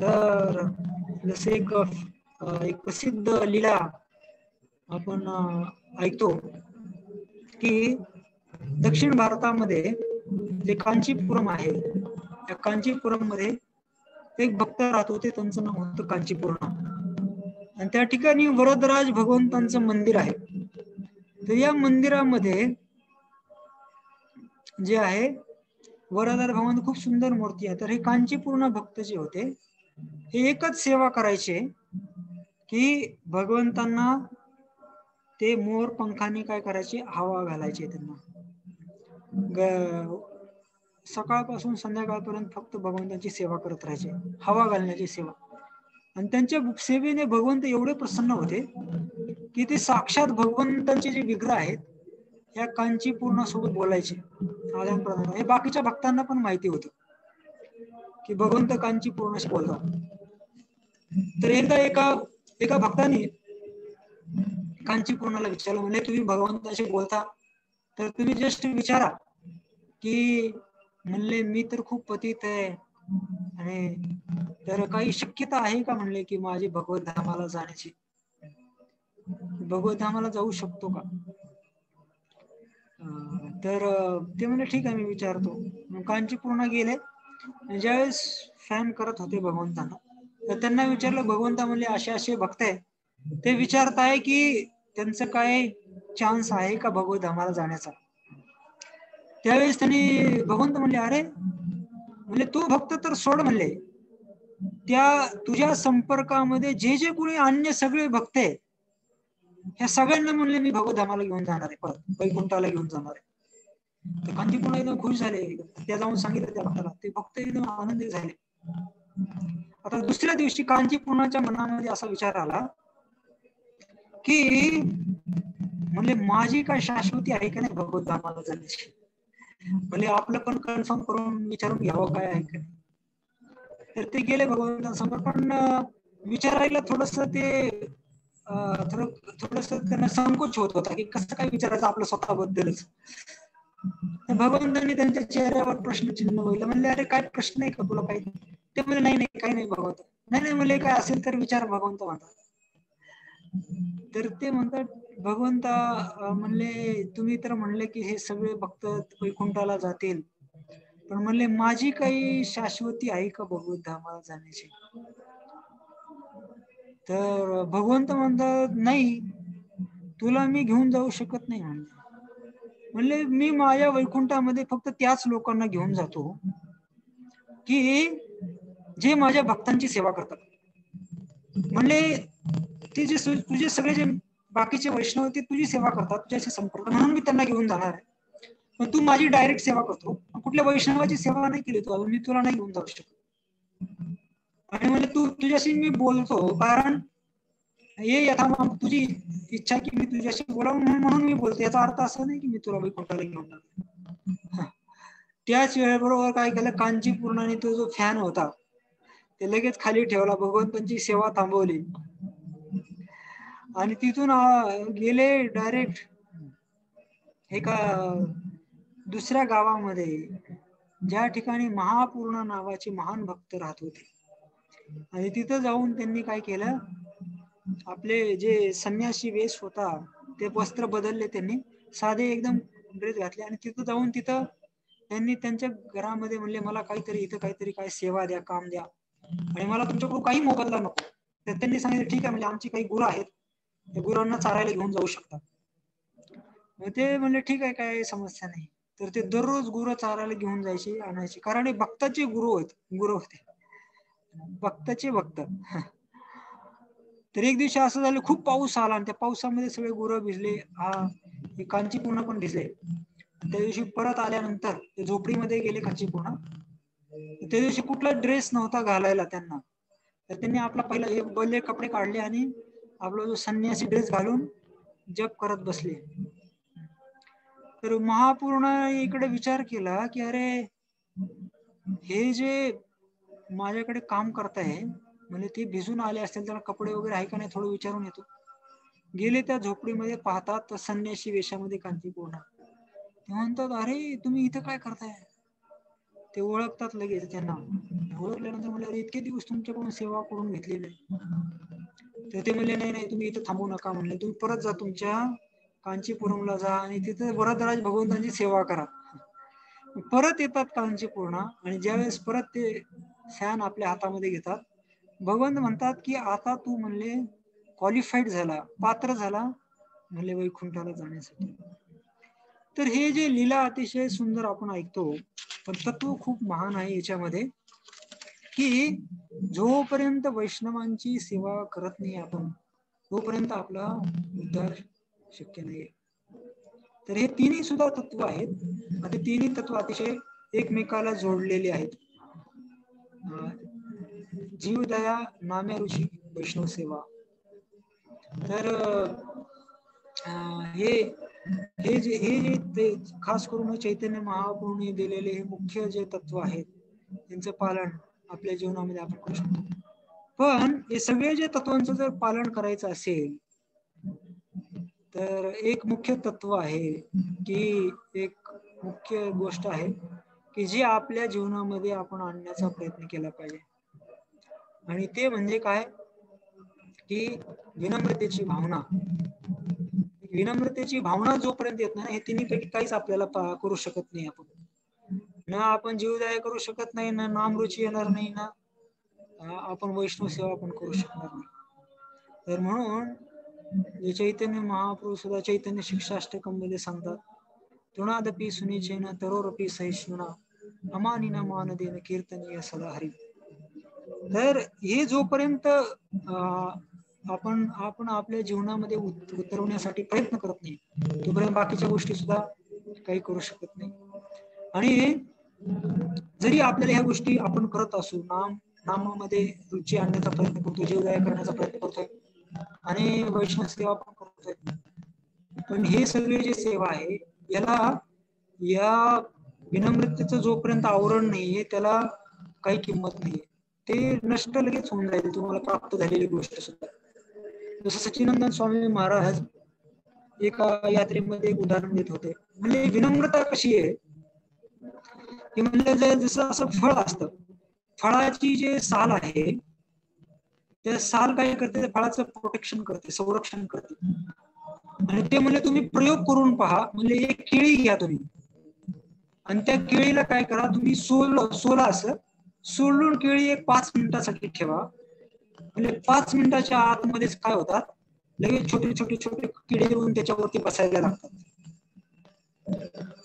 तर जसे एक प्रसिद्ध लीला आपण ऐकतो की दक्षिण भारतामध्ये जे कांचीपुरम आहे त्या कांचीपुरम मध्ये एक भक्त राहत होते, त्यांचं नाव होतं कांचीपूर्ण. आणि त्या ठिकाणी वरदराज भगवंतांचं मंदिर आहे. तर या मंदिरामध्ये जे आहे वरदराज भगवंत खूप सुंदर मूर्ती आहे. तर हे कांचीपूर्ण भक्त जे होते हे एकच सेवा करायचे की भगवंतांना ते मोर पंखाने काय करायचे, हवा घालायचे त्यांना. सकाळपासून संध्याकाळपर्यंत फक्त भगवंतांची सेवा करत राहायचे, हवा घालण्याची सेवा. आणि त्यांच्या सेवेने भगवंत एवढे प्रसन्न होते की ते साक्षात भगवंतांचे जे विग्रह आहेत या कांचीपूर्ण सोबत बोलायचे आदान प्रदान. हे बाकीच्या भक्तांना पण माहिती होतं की भगवंत कांचीपूर्णशी बोलतात. तर एकदा एका एका भक्ताने कांचीपूर्णाला विचारलं, म्हणजे तुम्ही भगवंताशी बोलता तर तुम्ही जस्ट विचारा की म्हणले मी तर खूप पतित आहे आणि तर काही शक्यता आहे का म्हणले की माझी भगवत धामाला जाण्याची, भगवत धामाला जाऊ शकतो का. तर ते म्हणले ठीक आहे मी विचारतो. कांचीपूर्ण गेले. ज्यावेळेस फॅन करत होते भगवंतांना तर त्यांना विचारलं, भगवंता म्हणले असे असे भक्त आहे ते विचारत आहे की त्यांचं काय चान्स आहे का भगवत धामाला जाण्याचा. त्यावेळेस त्यांनी भगवंत म्हणले, अरे म्हणले तू भक्त तर सोड म्हणले, त्या तुझ्या संपर्कामध्ये जे जे कोणी अन्य सगळे भक्त आहे ह्या सगळ्यांना म्हणले मी भगवत धामाला घेऊन जाणार आहे, परत वैकुंठाला घेऊन जाणार आहे. तर कांचीपूर्ण एकदम खुश झाले. त्या जाऊन सांगितलं त्या भक्ताला, ते भक्त एकदम आनंदित झाले. आता दुसऱ्या दिवशी कांचीपूर्णाच्या मनामध्ये असा विचार आला की म्हणजे माझी काय शाश्वती आहे का नाही भगवत धामाला जाण्याची, म्हणजे आपलं पण कन्फर्म करून विचारून घ्यावं काय आहे का. तर ते गेले भगवंतांसमोर, पण विचारायला थोडस ते थोडस त्यांना संकोच होत होता की कसं काय विचारायचं आपलं स्वतःबद्दलच. भगवंतांनी त्यांच्या चेहऱ्यावर प्रश्नचिन्ह वहिलं. म्हणले अरे काय प्रश्न आहे का तुला काही. ते म्हणले नाही नाही काही नाही भगवंत. नाही नाही म्हणले काय असेल तर विचार भगवंत म्हणतात. तर ते म्हणतात भगवंता म्हणले तुम्ही तर म्हणले की हे सगळे भक्त वैकुंठाला जातील, पण म्हणले माझी काही शाश्वती आहे का भगवत धामाला जाण्याची. तर भगवंत म्हणतात नाही तुला मी घेऊन जाऊ शकत नाही म्हणले. म्हणले मी माझ्या वैकुंठामध्ये फक्त त्याच लोकांना घेऊन जातो की जे माझ्या भक्तांची सेवा करतात. म्हणले ते जे तुझे सगळे जे बाकीचे वैष्णव ते तुझी सेवा करतात, तुझ्याशी संपर्क, म्हणून मी त्यांना घेऊन जाणार आहे. पण तू माझी डायरेक्ट सेवा करतो, कुठल्या वैष्णवाची सेवा नाही केली तू, मी तुला नाही घेऊन जाऊ शकत. आणि म्हणजे तू तुझ्याशी मी बोलतो कारण हे यथा तुझी इच्छा की मी तुझ्याशी बोलावं म्हणून मी बोलतो, याचा अर्थ असा नाही की मी तुला वैकुंठाला घेऊन जाणार. त्याच वेळेबरोबर काय केलं, कांचीपूर्णाने तो जो फॅन होता ते लगेच खाली ठेवला, भगवंतांची सेवा थांबवली आणि तिथून गेले डायरेक्ट एका दुसऱ्या गावामध्ये ज्या ठिकाणी महापूर्ण नावाचे महान भक्त राहत होते. आणि तिथं जाऊन त्यांनी काय केलं, आपले जे संन्यासी वेश होता ते वस्त्र बदलले, त्यांनी साधे एकदम ड्रेस घातले आणि तिथं जाऊन तिथं त्यांनी त्यांच्या घरामध्ये म्हणले मला काहीतरी इथं काहीतरी काय सेवा द्या, काम द्या आणि मला तुमच्याकडून काही मोबदला नको. तर त्यांनी सांगितलं ठीक आहे, म्हणजे आमची काही गुरु आहेत, त्या गुरांना चारायला घेऊन जाऊ शकता. मग ते म्हणले ठीक आहे काय समस्या नाही. तर ते दररोज गुरं चारायला घेऊन जायचे आणायचे, कारण हे भक्ताचे गुरु होते, भक्ताचे भक्त. तर एक दिवशी असं झालं खूप पाऊस आला आणि त्या पावसामध्ये सगळे गुरं भिजले, कांचीपूर्ण पण भिजले. त्या दिवशी परत आल्यानंतर ते झोपडीमध्ये गेले कांचीपूर्ण. त्या दिवशी कुठला ड्रेस नव्हता घालायला त्यांना, तर त्यांनी आपला पहिला हे बले कपडे काढले आणि आपला जो संन्यासी ड्रेस घालून जप करत बसले. तर महापूर्ण इकडे विचार केला की अरे हे जे माझ्याकडे काम करताय म्हणजे ते भिजून आले असतील, त्याला कपडे वगैरे आहे का नाही थोडं विचारून येतो. गेले त्या झोपडीमध्ये, पाहतात संन्यासी वेशामध्ये कांचीपूर्ण. ते म्हणतात अरे तुम्ही इथं काय करताय. ते ओळखतात लगेच त्यांना. ओळखल्यानंतर म्हणले अरे इतके दिवस तुमच्याकडून सेवा करून घेतलेली. तर ते म्हणले नाही नाही तुम्ही इथं थांबू नका, म्हणले तुम्ही परत जा तुमच्या कांचीपुरमला जा आणि तिथं वरदराज भगवंतांची सेवा करा. परत येतात कांचीपूर्ण आणि ज्यावेळेस परत ते फॅन आपल्या हातामध्ये घेतात, भगवंत म्हणतात की आता तू म्हणले क्वालिफाईड झाला, पात्र झाला म्हणजे वैकुंठाला जाण्यासाठी. तर हे जे लीला अतिशय सुंदर आपण ऐकतो, पण तत्व खूप महान आहे याच्यामध्ये, की जोपर्यंत वैष्णवांची सेवा करत नाही आपण, तोपर्यंत आपला उद्धार शक्य नाही. तर हे तिन्ही सुद्धा तत्व आहेत, आणि तिन्ही तत्व अतिशय एकमेकाला जोडलेले आहेत. जीवदया, नाम्या ऋषी, वैष्णव सेवा. तर हे हे जे ते खास करून चैतन्य महाप्रभूंनी दिलेले हे मुख्य जे तत्व आहेत, त्यांचं पालन आपल्या जीवनामध्ये आपण करू शकतो. पण हे सगळे जे तत्वांचं जर पालन करायचं असेल, तर एक मुख्य तत्व आहे, की एक मुख्य गोष्ट आहे की जी आपल्या जीवनामध्ये आपण आणण्याचा प्रयत्न केला पाहिजे, आणि ते म्हणजे काय, की विनम्रतेची भावना. विनम्रतेची भावना जोपर्यंत येत नाही, हे तिन्हीपैकी काहीच आपल्याला करू शकत नाही. ना आपण जीवदया करू शकत नाही, ना नामरुची येणार नाही, ना आपण वैष्णव सेवा पण करू शकणार नाही. तर म्हणून चैतन्य महाप्रभू सुद्धा चैतन्य शिक्षाष्टकम मध्ये सांगतात, तृणादपि सुनिचेन तरोरपि सहिष्णुना अमानिना मानदेन कीर्तनीय सदा हरी. तर हे जोपर्यंत आपण आपल्या जीवनामध्ये उतरवण्यासाठी प्रयत्न करत नाही, तोपर्यंत बाकीच्या गोष्टी सुद्धा काही करू शकत नाही. आणि जरी आपल्याला ह्या गोष्टी आपण करत असू, नामामध्ये रुची आणण्याचा प्रयत्न करतो, जीवदया करण्याचा प्रयत्न करतोय, आणि वैष्णव सेवा पण करतोय, पण हे सगळे जे सेवा आहे, या विनम्रतेचं जोपर्यंत आवरण नाहीये, त्याला काही किंमत नाहीये. ते नष्ट लगेच होऊन जाईल, तुम्हाला प्राप्त झालेली गोष्ट सुद्धा. जसं सच्चिदानंद स्वामी महाराज एका यात्रेमध्ये एक उदाहरण देत होते. म्हणजे विनम्रता कशी आहे, की म्हणजे जसं असं फळ असतं, फळाची जे साल आहे, ते साल काय करते, फळाचं प्रोटेक्शन करते, संरक्षण करते. आणि ते म्हणजे तुम्ही प्रयोग करून पहा. म्हणजे एक केळी घ्या तुम्ही, आणि त्या केळीला काय करा, तुम्ही सोला असं सोलून केळी एक 5 मिनिटासाठी ठेवा. म्हणजे 5 मिनिटाच्या आतमध्येच काय होतात, लगेच छोटे छोटे छोटे किडे येऊन त्याच्यावरती बसायला लागतात,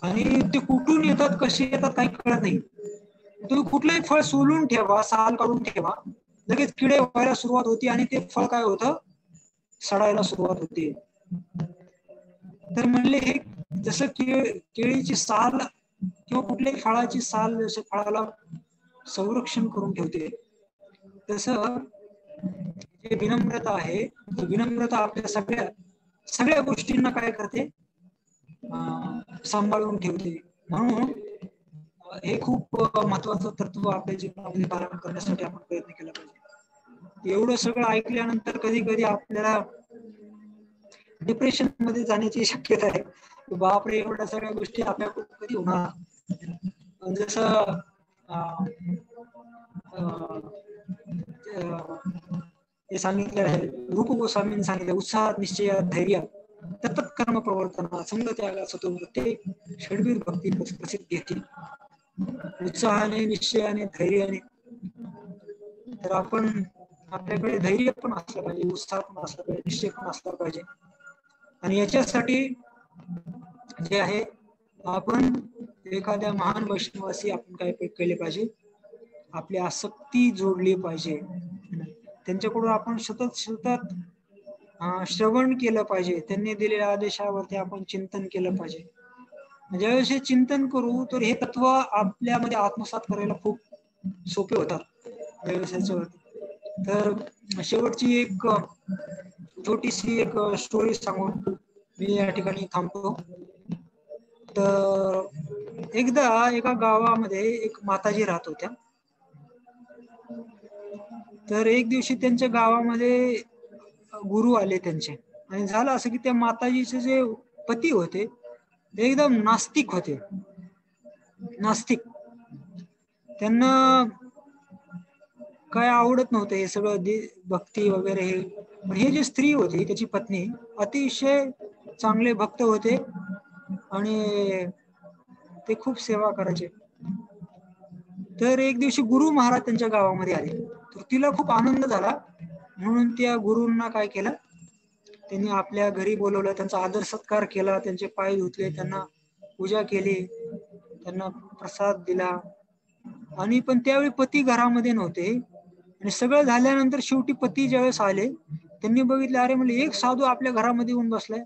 आणि ते कुठून येतात, कसे येतात, काही कळत नाही. तुम्ही कुठलंही फळ सोलून ठेवा, साल काढून ठेवा, लगेच किडे व्हायला सुरुवात होती, आणि ते फळ काय होतं, सडायला सुरुवात होते. तर म्हणले हे जसं केळीची साल किंवा कुठल्याही फळाची साल जसं फळाला संरक्षण करून ठेवते, तसं जे विनम्रता आहे, विनम्रता आपल्या सगळ्या गोष्टींना काय करते, सांभाळून ठेवते. म्हणून हे खूप महत्वाचं तत्व आपल्या जीवनामध्ये पालन करण्यासाठी आपण प्रयत्न केला पाहिजे. एवढं सगळं ऐकल्यानंतर कधी कधी आपल्याला डिप्रेशन मध्ये जाण्याची शक्यता आहे. बापरे, एवढ्या सगळ्या गोष्टी आपल्याकडून कधी होणार. जसं हे सांगितलं आहे, रूप गोस्वामींनी सांगितलं, उत्साहात निश्चय धैर्य तत्त कर्म प्रवर्तना संग त्यागा सतोवृत्ते षड्वीर भक्ती प्रसिद्ध घेतील. उत्साहाने, निश्चयाने, धैर्याने. तर आपण आपल्याकडे धैर्य पण असलं पाहिजे, उत्साह पण असला पाहिजे, निश्चय पण असला पाहिजे. आणि याच्यासाठी जे आहे, आपण एखाद्या महान वैष्णवाशी आपण काय केले पाहिजे, आपली आसक्ती जोडली पाहिजे. त्यांच्याकडून आपण सतत श्रवण केलं पाहिजे, त्यांनी दिलेल्या आदेशावरती आपण चिंतन केलं पाहिजे. ज्यावेळेस हे चिंतन करू, तर हे तत्व आपल्यामध्ये आत्मसात करायला खूप सोपे होतात व्यवसायावरती. तर शेवटची एक छोटीशी एक स्टोरी सांगून मी या ठिकाणी थांबतो. तर एकदा एका गावामध्ये एक माताजी राहत होत्या. तर एक दिवशी त्यांच्या गावामध्ये गुरु आले त्यांचे, आणि झालं असं की त्या माताजीचे जे पती होते ते एकदम नास्तिक होते. नास्तिक, त्यांना काय आवडत नव्हतं हे सगळं भक्ती वगैरे हे. पण हे जे स्त्री होती, त्याची पत्नी, अतिशय चांगले भक्त होते, आणि ते खूप सेवा करायचे. तर एक दिवशी गुरु महाराज त्यांच्या गावामध्ये आले, तर तिला खूप आनंद झाला. म्हणून त्या गुरूंना काय केलं, त्यांनी आपल्या घरी बोलवलं, त्यांचा आदर सत्कार केला, त्यांचे पाय धुतले, त्यांना पूजा केली, त्यांना प्रसाद दिला. आणि पण त्यावेळी पती घरामध्ये नव्हते. आणि सगळं झाल्यानंतर शेवटी पती ज्यावेळेस आले, त्यांनी बघितले, अरे म्हणजे एक साधू आपल्या घरामध्ये येऊन बसलाय.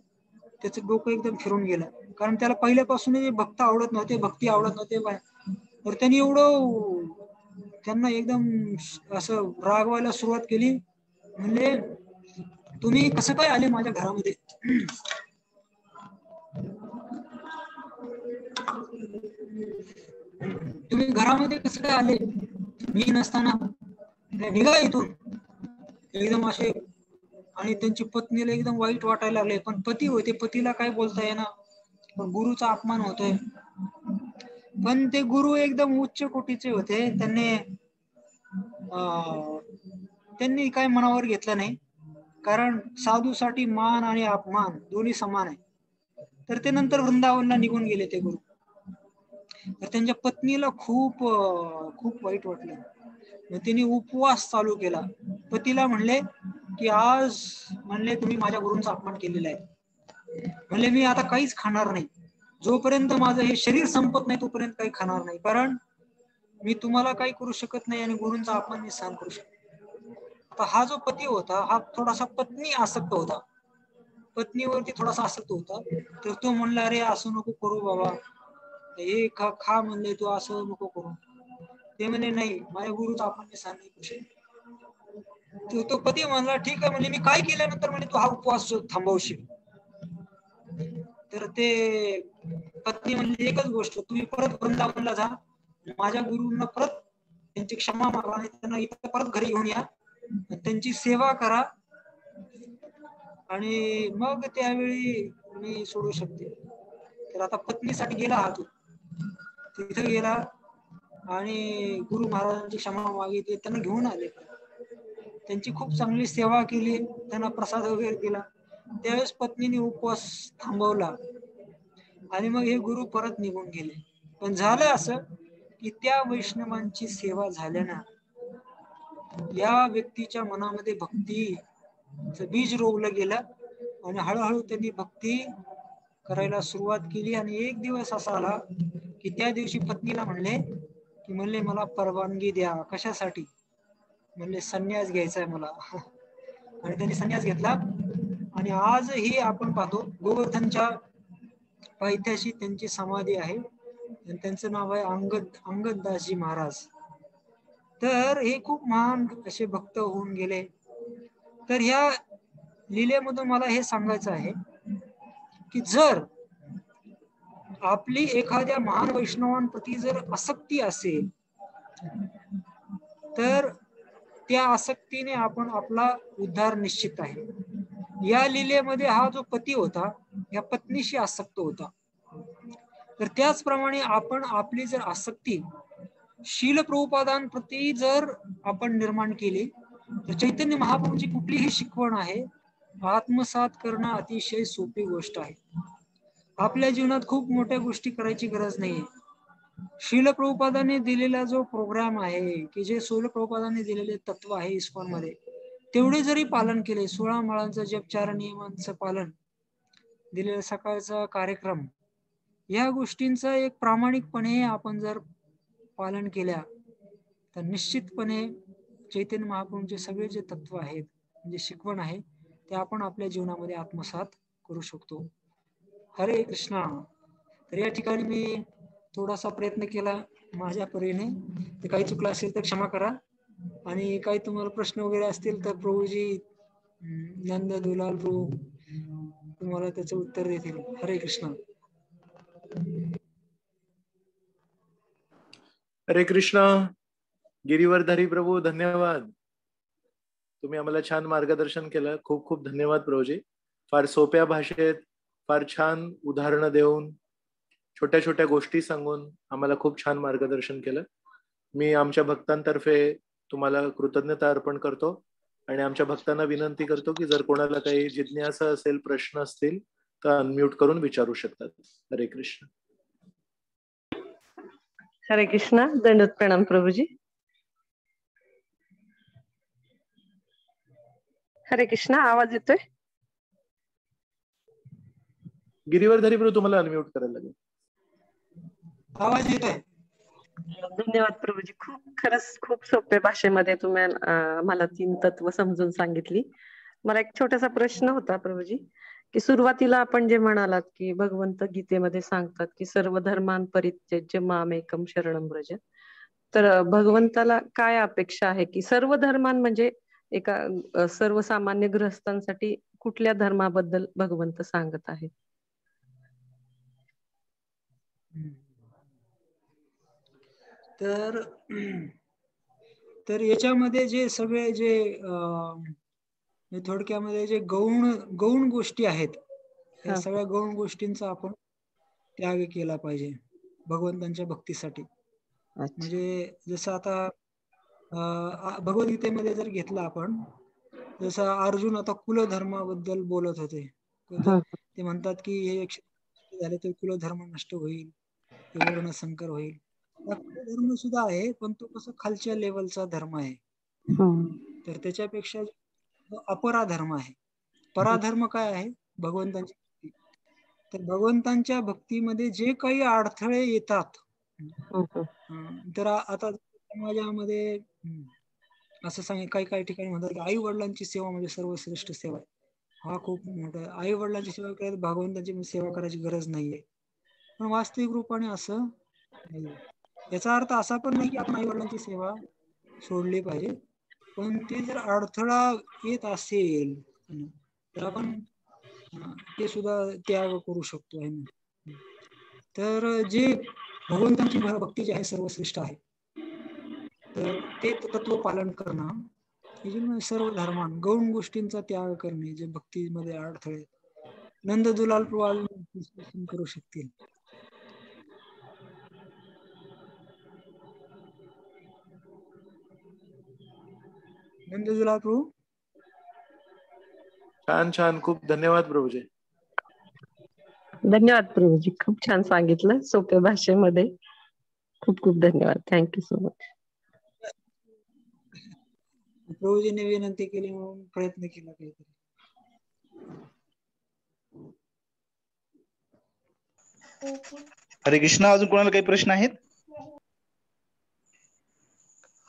त्याचं डोकं एकदम फिरून गेलं, कारण त्याला पहिल्यापासून भक्त आवडत नव्हते, भक्ती आवडत नव्हते. तर त्यांनी त्यांना एकदम असं रागवायला सुरुवात केली. म्हणजे तुम्ही कसं काय आले माझ्या घरामध्ये? तुम्ही घरामध्ये कसं काय आले मी नसताना? निघा इथून, एकदम असे. आणि त्यांची पत्नीला एकदम वाईट वाटायला लागले, पण पती होते, पतीला काय बोलता येणार, पण गुरुचा अपमान होतोय. पण ते गुरु एकदम उच्च कोटीचे होते. त्यांनी काय मनावर घेतलं नाही, कारण साधूसाठी मान आणि अपमान दोन्ही समान आहे. तर ते नंतर वृंदावनला निघून गेले ते गुरु. तर त्यांच्या पत्नीला खूप खूप वाईट वाटलं. मग त्यांनी उपवास चालू केला. पतीला म्हणले की आज म्हणले तुम्ही माझ्या गुरूंचा अपमान केलेला आहे, म्हणले मी आता काहीच खाणार नाही, जोपर्यंत माझं हे शरीर संपत नाही तोपर्यंत काही खाणार नाही, कारण मी तुम्हाला काही करू शकत नाही आणि गुरूंचा अपमान मी सहन करू शकतो. आता हा जो पती होता हा थोडासा पत्नी आसक्त होता, पत्नीवरती थोडासा आसक्त होता. तर तो म्हणला, अरे असं नको करू बाबा, हे खा म्हणले, तू असं नको करू. ते म्हणे नाही, माझ्या गुरुचा अपमान मी सहन नाही करू शकत. तो पती म्हणला ठीक आहे, म्हणजे मी काय केल्यानंतर म्हणजे तू हा उपवास थांबवशील? तर ते पत्नी म्हणली एकच गोष्ट, तुम्ही परत वृंदावनला जा, माझ्या गुरूंना परत त्यांची क्षमा मागा आणि त्यांना इथं परत घरी घेऊन या, त्यांची सेवा करा, आणि मग त्यावेळी मी सोडू शकते. तर आता पत्नीसाठी गेला हा तू, तिथे गेला आणि गुरु महाराजांची क्षमा मागितली, त्यांना घेऊन आले, त्यांची खूप चांगली सेवा केली, त्यांना प्रसाद वगैरे दिला. त्यावेळेस पत्नीने उपवास थांबवला आणि मग हे गुरु परत निघून गेले. पण झालं असं की त्या वैष्णवांची सेवा झाल्यानं या व्यक्तीच्या मनामध्ये भक्तीचं बीज रोवलं गेलं आणि हळूहळू त्यांनी भक्ती करायला सुरुवात केली. आणि एक दिवस असा आला की त्या दिवशी पत्नीला म्हणले मला परवानगी द्या. कशासाठी? म्हणले संन्यास घ्यायचा आहे मला. आणि त्यांनी संन्यास घेतला. आणि आजही आपण पाहतो गोवर्धनच्या पायथ्याशी त्यांची समाधी आहे आणि त्यांचं नाव आहे अंगददासजी महाराज. तर हे खूप महान असे भक्त होऊन गेले. तर ह्या लीलेमधून मला हे सांगायचं आहे की जर आपली एखाद्या महान वैष्णवांप्रती जर आसक्ती असेल तर त्या आसक्तीने आपण आपला उद्धार निश्चित आहे. या लीलेमध्ये हा जो पती होता या पत्नीशी आसक्त होता. तर त्याचप्रमाणे आपण आपली जर आसक्ती शील प्रभुपादांप्रती जर आपण निर्माण केली तर चैतन्य महाप्रभूंची कुठलीही शिकवण आहे आत्मसात करणं अतिशय सोपी गोष्ट आहे. आपल्या जीवनात खूप मोठ्या गोष्टी करायची गरज नाहीये. शील प्रभुपादांनी दिलेला जो प्रोग्राम आहे की जे शील प्रभुपादांनी दिलेले तत्व आहे इस्कॉन मध्ये तेवढे जरी पालन केले, 16 माळांचं जप, 4 नियमांचं पालन, दिलेला सकाळचा कार्यक्रम, या गोष्टींचं एक प्रामाणिकपणे आपण जर पालन केल्या तर निश्चितपणे चैतन्य महाप्रभूंचे सगळे जे तत्व आहेत म्हणजे शिकवण आहे ते आपण आपल्या जीवनामध्ये आत्मसात करू शकतो. हरे कृष्णा. तर या ठिकाणी मी थोडासा प्रयत्न केला माझ्या परीने, ते काही चुकलं असेल तर क्षमा करा. आणि काही तुम्हाला प्रश्न वगैरे असतील तर प्रभूजी नंद दुलाल प्रभू तुम्हाला त्याचं उत्तर देतील. हरे कृष्णा. हरे कृष्णा. गिरीवरधारी प्रभू धन्यवाद. तुम्ही आम्हाला छान मार्गदर्शन केलं. खूप खूप धन्यवाद प्रभूजी. फार सोप्या भाषेत फार छान उदाहरणं देऊन छोट्या छोट्या गोष्टी सांगून आम्हाला खूप छान मार्गदर्शन केलं. मी आमच्या भक्तांतर्फे तुम्हाला कृतज्ञता अर्पण करतो आणि आमच्या भक्तांना विनंती करतो की जर कोणाला काही जिज्ञासा असेल, प्रश्न असतील तर अनम्यूट करून विचारू शकतात. हरे कृष्ण. हरे कृष्णा. दंडवत प्रणाम प्रभूजी. हरे कृष्णा. आवाज येतोय? गिरीवरधारी प्रभू तुम्हाला अनम्यूट करायला लागेल. आवाज येत आहे? धन्यवाद प्रभूजी. खरंच खूप सोप्या भाषेमध्ये तुम्ही मला 3 तत्व समजून सांगितली. मला एक छोटासा प्रश्न होता प्रभूजी, की सुरुवातीला आपण जे म्हणालात की भगवंत गीतेमध्ये सांगतात की सर्व धर्मां परित्यज्य मामेकम शरणं व्रज. तर भगवंताला काय अपेक्षा आहे की सर्व धर्मां म्हणजे एका सर्वसामान्य गृहस्थांसाठी कुठल्या धर्माबद्दल भगवंत सांगत आहेत? तर याच्यामध्ये जे सगळे जे थोडक्यामध्ये जे गौण गोष्टी आहेत, या सगळ्या गौण गोष्टींचा आपण त्याग केला पाहिजे भगवंतांच्या भक्तीसाठी. म्हणजे जसं आता भगवद्गीतेमध्ये जर घेतलं आपण, जसं अर्जुन आता कुलधर्माबद्दल बोलत होते. ते म्हणतात की हे झाले तर कुलधर्म नष्ट होईल, हे वर्ण संकर होईल. धर्म सुद्धा आहे, पण तो कसं खालच्या लेवलचा धर्म आहे. तर त्याच्यापेक्षा अपराधर्म आहे. पराधर्म काय आहे? भगवंतांची भक्ती. तर भगवंतांच्या भक्तीमध्ये जे काही अडथळे येतात, तर आता समाजामध्ये असं काही ठिकाणी म्हणतात की आई वडिलांची सेवा म्हणजे सर्वश्रेष्ठ सेवा आहे. हा खूप मोठा. आई वडिलांची सेवा करायला भगवंताची सेवा करायची गरज नाहीये. पण वास्तविक रूपाने असं नाही. याचा अर्थ असा पण नाही की आपण आई वडिलांची सेवा सोडली पाहिजे, पण ते जर अडथळा येत असेल तर आपण ते सुद्धा त्याग करू शकतो आहे ना. तर जे भगवंतांची भक्ती जी आहे सर्वश्रेष्ठ आहे, तर ते तत्व पालन करणं, सर्व धर्मां गौण गोष्टींचा त्याग करणे, जे भक्तीमध्ये अडथळे नंद दुलाल प्रभू करू शकतील. नंद दुलाल प्रभू. छान खूप धन्यवाद प्रभूजी. धन्यवाद प्रभूजी. खूप छान सांगितलं सोप्या भाषेमध्ये. खूप धन्यवाद. Thank you so much. प्रभूजीने विनंती केली म्हणून प्रयत्न केला काहीतरी. हरे कृष्णा. अजून कोणाला काही प्रश्न आहेत?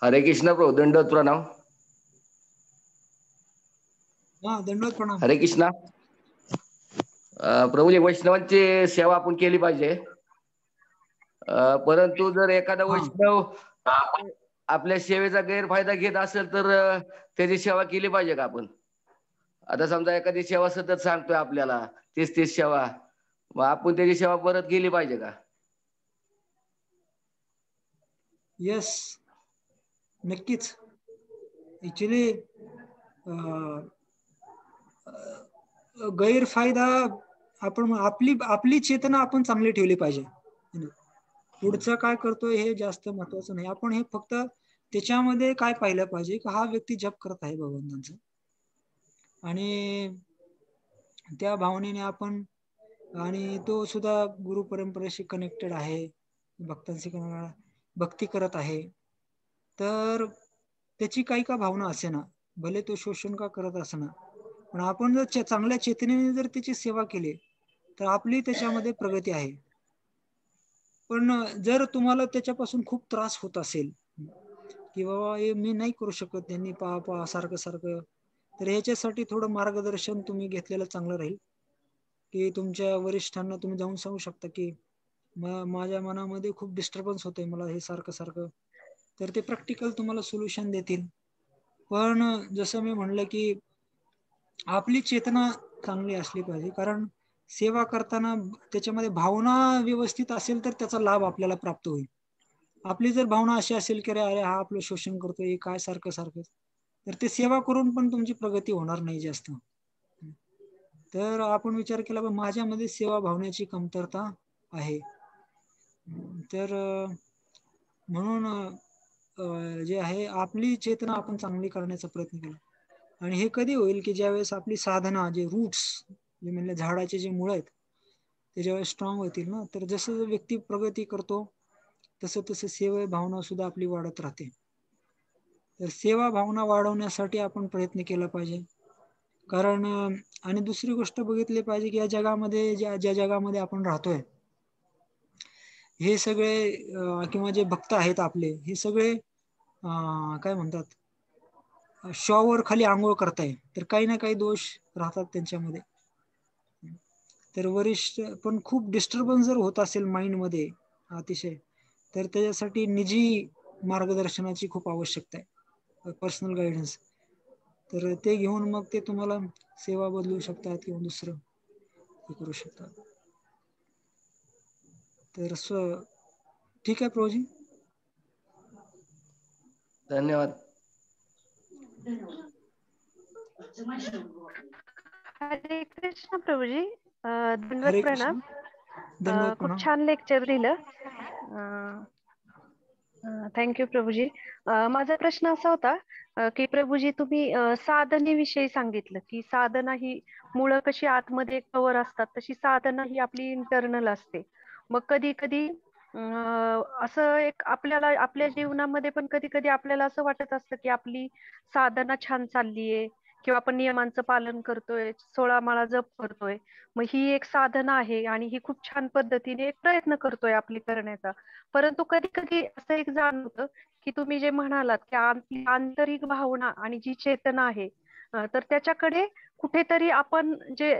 हरे कृष्ण प्रभू. दंडवत प्रणाम. दंडवत प्रणाम. हरे कृष्णा. प्रभूजी, वैष्णवांची सेवा आपण केली पाहिजे, परंतु जर एखादा वैष्णव आपल्या सेवेचा गैरफायदा घेत असेल तर त्याची सेवा केली पाहिजे का आपण? आता समजा एखादी सेवा सतत सांगतोय आपल्याला तीच सेवा, मग आपण त्याची सेवा परत केली पाहिजे का? यस, नक्कीच. ऍक्च्युली गैरफायदा आपण आपली चेतना आपण चांगली ठेवली पाहिजे. पुढचं काय करतोय हे जास्त महत्वाचं नाही. आपण हे फक्त त्याच्यामध्ये काय पाहिलं पाहिजे की हा व्यक्ती जप करत आहे भगवंतांचं, आणि त्या भावनेने आपण, आणि तो सुद्धा गुरु परंपरेशी कनेक्टेड आहे, भक्तांशी भक्ती करत आहे, तर त्याची काही का भावना असे ना, भले तो शोषण का करत असना, पण आपण जर चांगल्या चेतनेने जर त्याची सेवा केली तर आपली त्याच्यामध्ये प्रगती आहे. पण जर तुम्हाला त्याच्यापासून खूप त्रास होत असेल की बाबा हे मी नाही करू शकत, त्यांनी पहा सारखं, तर ह्याच्यासाठी थोडं मार्गदर्शन तुम्ही घेतलेलं चांगलं राहील. की तुमच्या वरिष्ठांना तुम्ही जाऊन सांगू शकता की माझ्या मनामध्ये खूप डिस्टर्बन्स होतंय, मला हे सारखं, तर ते प्रॅक्टिकल तुम्हाला सोल्युशन देतील. पण जसं मी म्हणलं की आपली चेतना चांगली असली पाहिजे, कारण सेवा करताना त्याच्यामध्ये भावना व्यवस्थित असेल तर त्याचा लाभ आपल्याला प्राप्त होईल. आपली जर भावना अशी असेल की अरे हा आपलं शोषण करतोय, काय सारखं, तर ते सेवा करून पण तुमची प्रगती होणार नाही जास्त. तर आपण विचार केला की माझ्यामध्ये सेवा भावनेची कमतरता आहे, तर म्हणून जे आहे आपली चेतना आपण चांगली करण्याचा प्रयत्न केला. आणि हे कधी होईल की ज्यावेळेस आपली साधना, जे रूट्स जे म्हणले झाडाचे जे मुळ आहेत ते ज्यावेळेस स्ट्रॉंग होतील ना, तर जसं व्यक्ती प्रगती करतो तसं सेवा भावना सुद्धा आपली वाढत राहते. तर सेवा भावना वाढवण्यासाठी आपण प्रयत्न केला पाहिजे. कारण आणि दुसरी गोष्ट बघितली पाहिजे की या जगामध्ये ज्या जगामध्ये आपण राहतोय, हे सगळे किंवा जे भक्त आहेत आपले, हे सगळे काय म्हणतात, शॉवर खाली आंघोळ करताय, तर काही ना काही दोष राहतात त्यांच्यामध्ये. तर वरिष्ठ पण खूप डिस्टर्बन्स जर होत असेल माइंड मध्ये अतिशय, तर त्याच्यासाठी निजी मार्गदर्शनाची खूप आवश्यकता आहे, पर्सनल गायडन्स. तर ते घेऊन मग ते तुम्हाला सेवा बदलू शकतात किंवा दुसरं हे करू शकतात. तर ठीक आहे प्रभूजी. धन्यवाद. हरे कृष्ण प्रभूजी. दंडवत हरे प्रणाम. कृष्ण. धन्यवाद. खूप पुन्हा छान लेक्चर दिलं. थँक्यू प्रभूजी. माझा प्रश्न असा होता की प्रभूजी तुम्ही साधनेविषयी सांगितलं की साधना ही मुळं कशी आतमध्ये कवर असतात, तशी साधना ही आपली इंटरनल असते. मग कधी कधी असं एक आपल्याला आपल्या जीवनामध्ये पण कधी कधी आपल्याला असं वाटत असतं की आपली साधना छान चाललीये किंवा आपण नियमांचं पालन करतोय, 16 माळा जप करतोय, मग ही एक साधना आहे आणि ही खूप छान पद्धतीने एक प्रयत्न करतोय आपली करण्याचा. परंतु कधी कधी असं एक जाणवतं की तुम्ही जे म्हणालात की आपली आंतरिक भावना आणि जी चेतना आहे, तर त्याच्याकडे कुठेतरी आपण जे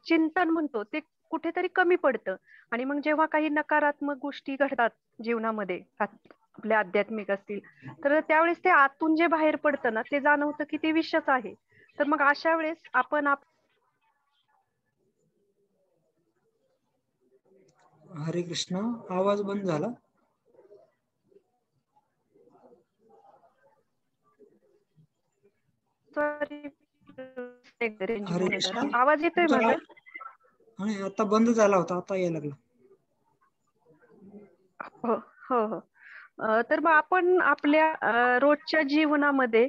चिंतन म्हणतो ते कुठेतरी कमी पडतं. आणि मग जेव्हा काही नकारात्मक गोष्टी घडतात जीवनामध्ये, आपल्या आध्यात्मिक असतील, तर त्यावेळेस ते आतून जे बाहेर पडतं ना, ते जाणवतं की ते विषच आहे. तर मग अशा वेळेस आपण हरे कृष्ण. आवाज बंद झाला. हरे कृष्ण. आवाज येतोय माझा? आणि आता बंद झाला होता, आता यायला लागला. हो हो हो. तर मग आपण आपल्या रोजच्या जीवनामध्ये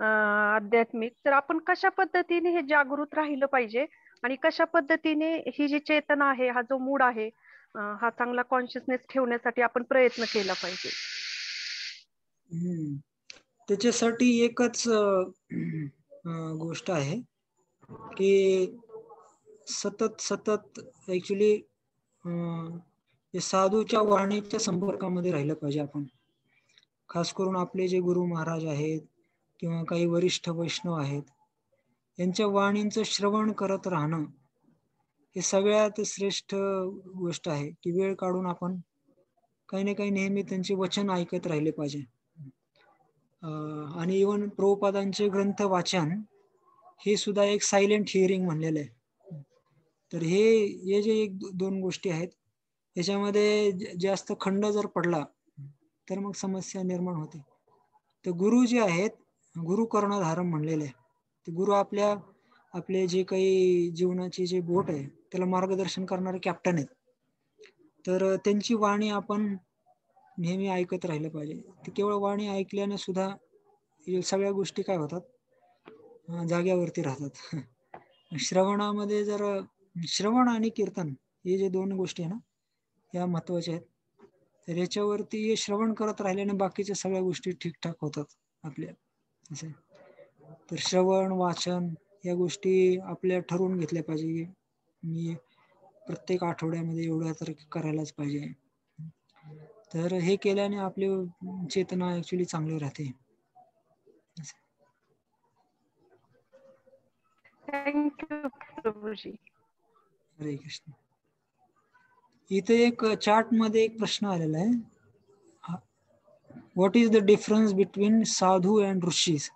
आध्यात्मिक, तर आपण कशा पद्धतीने हे जागृत राहिलं पाहिजे आणि कशा पद्धतीने ही जी चेतना आहे, हा जो मूड आहे, हा चांगला कॉन्शियसनेस ठेवण्यासाठी आपण प्रयत्न केला पाहिजे? त्याच्यासाठी एकच गोष्ट आहे की सतत ऍक्च्युली साधूच्या वाणीच्या संपर्कामध्ये राहिलं पाहिजे आपण. खास करून आपले जे गुरु महाराज आहेत किंवा काही वरिष्ठ वैष्णव आहेत, यांच्या वाणींचं श्रवण करत राहणं हे सगळ्यात श्रेष्ठ गोष्ट आहे. की वेळ काढून आपण काही ना काही नेहमी त्यांचे वचन ऐकत राहिले पाहिजे. आणि इव्हन प्रभुपादांचे ग्रंथ वाचन हे सुद्धा एक सायलेंट हिअरिंग म्हणलेलं आहे. तर हे जे एक दोन गोष्टी आहेत, याच्यामध्ये जास्त खंड जर पडला तर मग समस्या निर्माण होते. तर गुरु जे आहेत, गुरु कर्णधारम म्हणलेले आहे. ते गुरु आपले जे काही जीवनाची जे बोट आहे त्याला मार्गदर्शन करणारे कॅप्टन आहेत. तर त्यांची वाणी आपण नेहमी ऐकत राहिलं पाहिजे. ते केवळ वाणी ऐकल्याने सुद्धा सगळ्या गोष्टी काय होतात, जाग्यावरती राहतात. श्रवणामध्ये जर श्रवण आणि कीर्तन हे जे दोन गोष्टी आहे ना, या महत्वाच्या आहेत. तर याच्यावरती श्रवण करत राहिल्याने बाकीच्या सगळ्या गोष्टी ठीकठाक होतात आपल्या. असं तर श्रवण वाचन या गोष्टी आपल्या ठरवून घेतल्या पाहिजे. मी प्रत्येक आठवड्यामध्ये एवढं तर करायलाच पाहिजे. तर हे केल्याने आपली चेतना ऍक्च्युली चांगली राहते. थँक्यू प्रभूजी. हरे कृष्ण. इथे एक चार्ट मध्ये एक प्रश्न आलेला आहे. What is the difference between साधू अँड ऋषीज?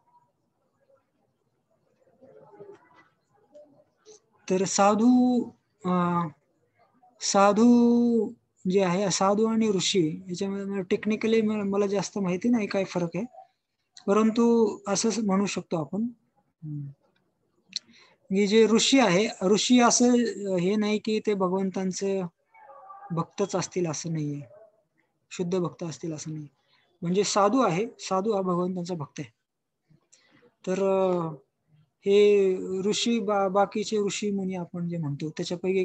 तर साधू जे आहे, साधू आणि ऋषी याच्यामध्ये टेक्निकली मला जास्त माहिती नाही काय फरक आहे, परंतु असं म्हणू शकतो आपण की जे ऋषी आहे, ऋषी असं हे नाही की ते भगवंतांचे भक्तच असतील असं नाहीये, शुद्ध भक्त असतील असं नाही. म्हणजे साधू आहे, साधू हा भगवंतांचा भक्त आहे. तर हे ऋषी बाकीचे ऋषी मुनी आपण जे म्हणतो त्याच्यापैकी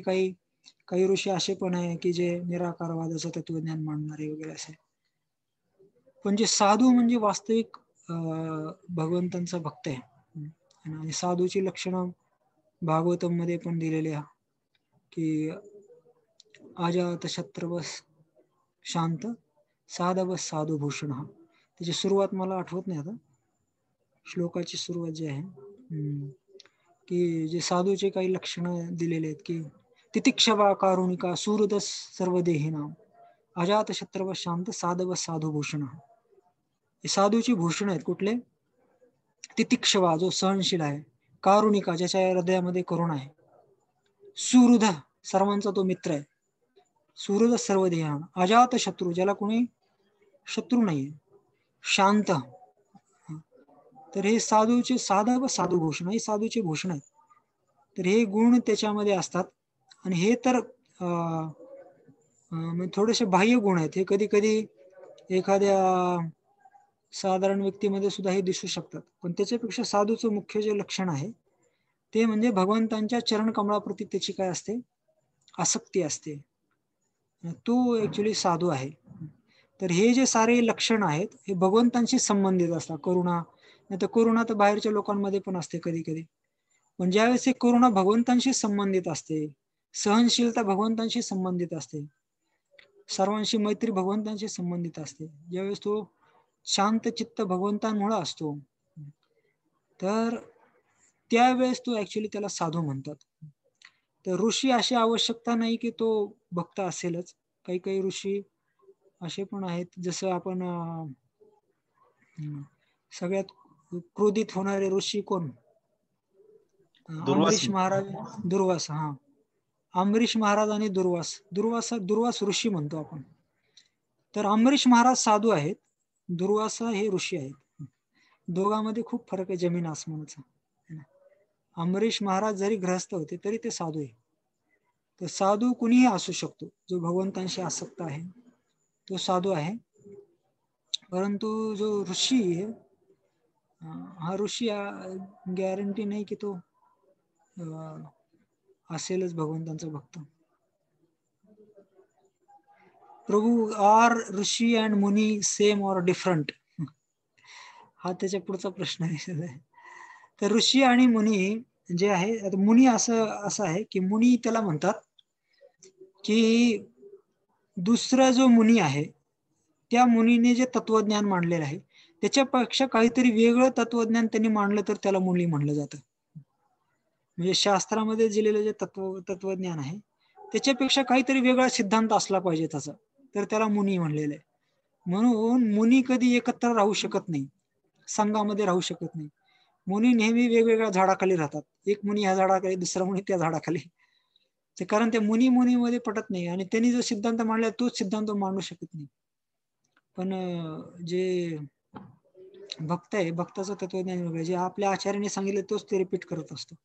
काही ऋषी असे पण आहे की जे निराकारवादाचं तत्वज्ञान मांडणारे वगैरे असे. पण जे साधू म्हणजे वास्तविक भगवंतांचा भक्त आहे. आणि साधूची लक्षणं भागवतम मध्ये पण दिलेली आहे की अजात शत्रवस शांत साधवस साधू भूषण. त्याची सुरुवात मला आठवत नाही आता, श्लोकाची सुरुवात जी आहे की जे साधूचे काही लक्षणं दिलेले आहेत की तितिक्षवा कारुणिका सुहृदस सर्वदेहिनाम अजात शत्रवस शांत साधवस साधू भूषण. हे साधूची भूषण आहेत कुठले? तितिक्षवा जो सहनशील आहे, कारुणिका ज्याच्या हृदयामध्ये करुणा आहे, सुहृद सर्वांचा तो मित्र आहे, सुहृद सर्व देहान, अजात शत्रू ज्याला कोणी शत्रू नाहीये, शांत. तर हे साधूचे साधव साधू भूषण, हे साधूचे भूषण आहेत. तर हे गुण त्याच्यामध्ये असतात आणि हे तर थोडेसे बाह्य गुण आहेत. हे कधी कधी एखाद्या साधारण व्यक्तीमध्ये सुद्धा हे दिसू शकतात, पण त्याच्यापेक्षा साधूचं मुख्य जे लक्षण आहे ते म्हणजे भगवंतांच्या चरण कमळाप्रती त्याची काय असते? आसक्ती असते. तो ऍक्च्युली साधू आहे. तर हे जे सारे लक्षण आहेत हे भगवंतांशी संबंधित असतात. करुणा, नाही तर करुणा तर बाहेरच्या लोकांमध्ये पण असते कधी कधी, पण ज्यावेळेस हे करुणा भगवंतांशी संबंधित असते, सहनशीलता भगवंतांशी संबंधित असते, सर्वांशी मैत्री भगवंतांशी संबंधित असते, ज्यावेळेस तो शांत चित्त भगवंतांमुळे असतो, तर त्यावेळेस तो ऍक्च्युली त्याला साधू म्हणतात. तर ऋषी अशी आवश्यकता नाही की तो भक्त असेलच. काही काही ऋषी असे पण आहेत, जसं आपण सगळ्यात क्रोधित होणारे ऋषी कोण? अमरीश महाराज, दुर्वास. हा, अमरीश महाराज आणि दुर्वास ऋषी म्हणतो आपण. तर अमरीश महाराज साधू आहेत, दुर्वासा हे ऋषी आहेत. दोघांमध्ये खूप फरक आहे, जमीन आसमानाचा. अमरीश महाराज जरी गृहस्थ होते तरी ते साधू आहे. तर साधू कुणीही असू शकतो, जो भगवंतांशी आसक्त आहे तो साधू आहे. परंतु जो ऋषी आहे हा ऋषी गॅरंटी नाही की तो असेलच भगवंतांचा भक्त. प्रभू, are rishi and muni same or different? हा त्याच्या पुढचा प्रश्न आहे. तर ऋषी आणि मुनी जे आहे, आता मुनी असं आहे की मुनी त्याला म्हणतात की दुसरा जो मुनी आहे त्या मुनीने जे तत्वज्ञान मांडलेलं आहे त्याच्यापेक्षा काहीतरी वेगळं तत्वज्ञान त्यांनी मांडलं तर त्याला मुनी म्हणलं जातं. म्हणजे शास्त्रामध्ये दिलेलं जे तत्वज्ञान आहे त्याच्यापेक्षा काहीतरी वेगळा सिद्धांत असला पाहिजे त्याचा, तर त्याला मुनी म्हणलेलं आहे. म्हणून मुनी कधी एकत्र राहू शकत नाही, संघामध्ये राहू शकत नाही. मुनी नेहमी वेगवेगळ्या झाडाखाली राहतात. एक मुनी ह्या झाडाखाली, दुसरा मुनी त्या झाडाखाली. कारण ते मुनी मध्ये पटत नाही आणि त्यांनी जो सिद्धांत मांडला तोच सिद्धांत मांडू शकत नाही. पण जे भक्त आहे, भक्ताचं तत्वज्ञान वेगळं, जे आपल्या आचार्याने सांगितलं तोच ते रिपीट करत असतो.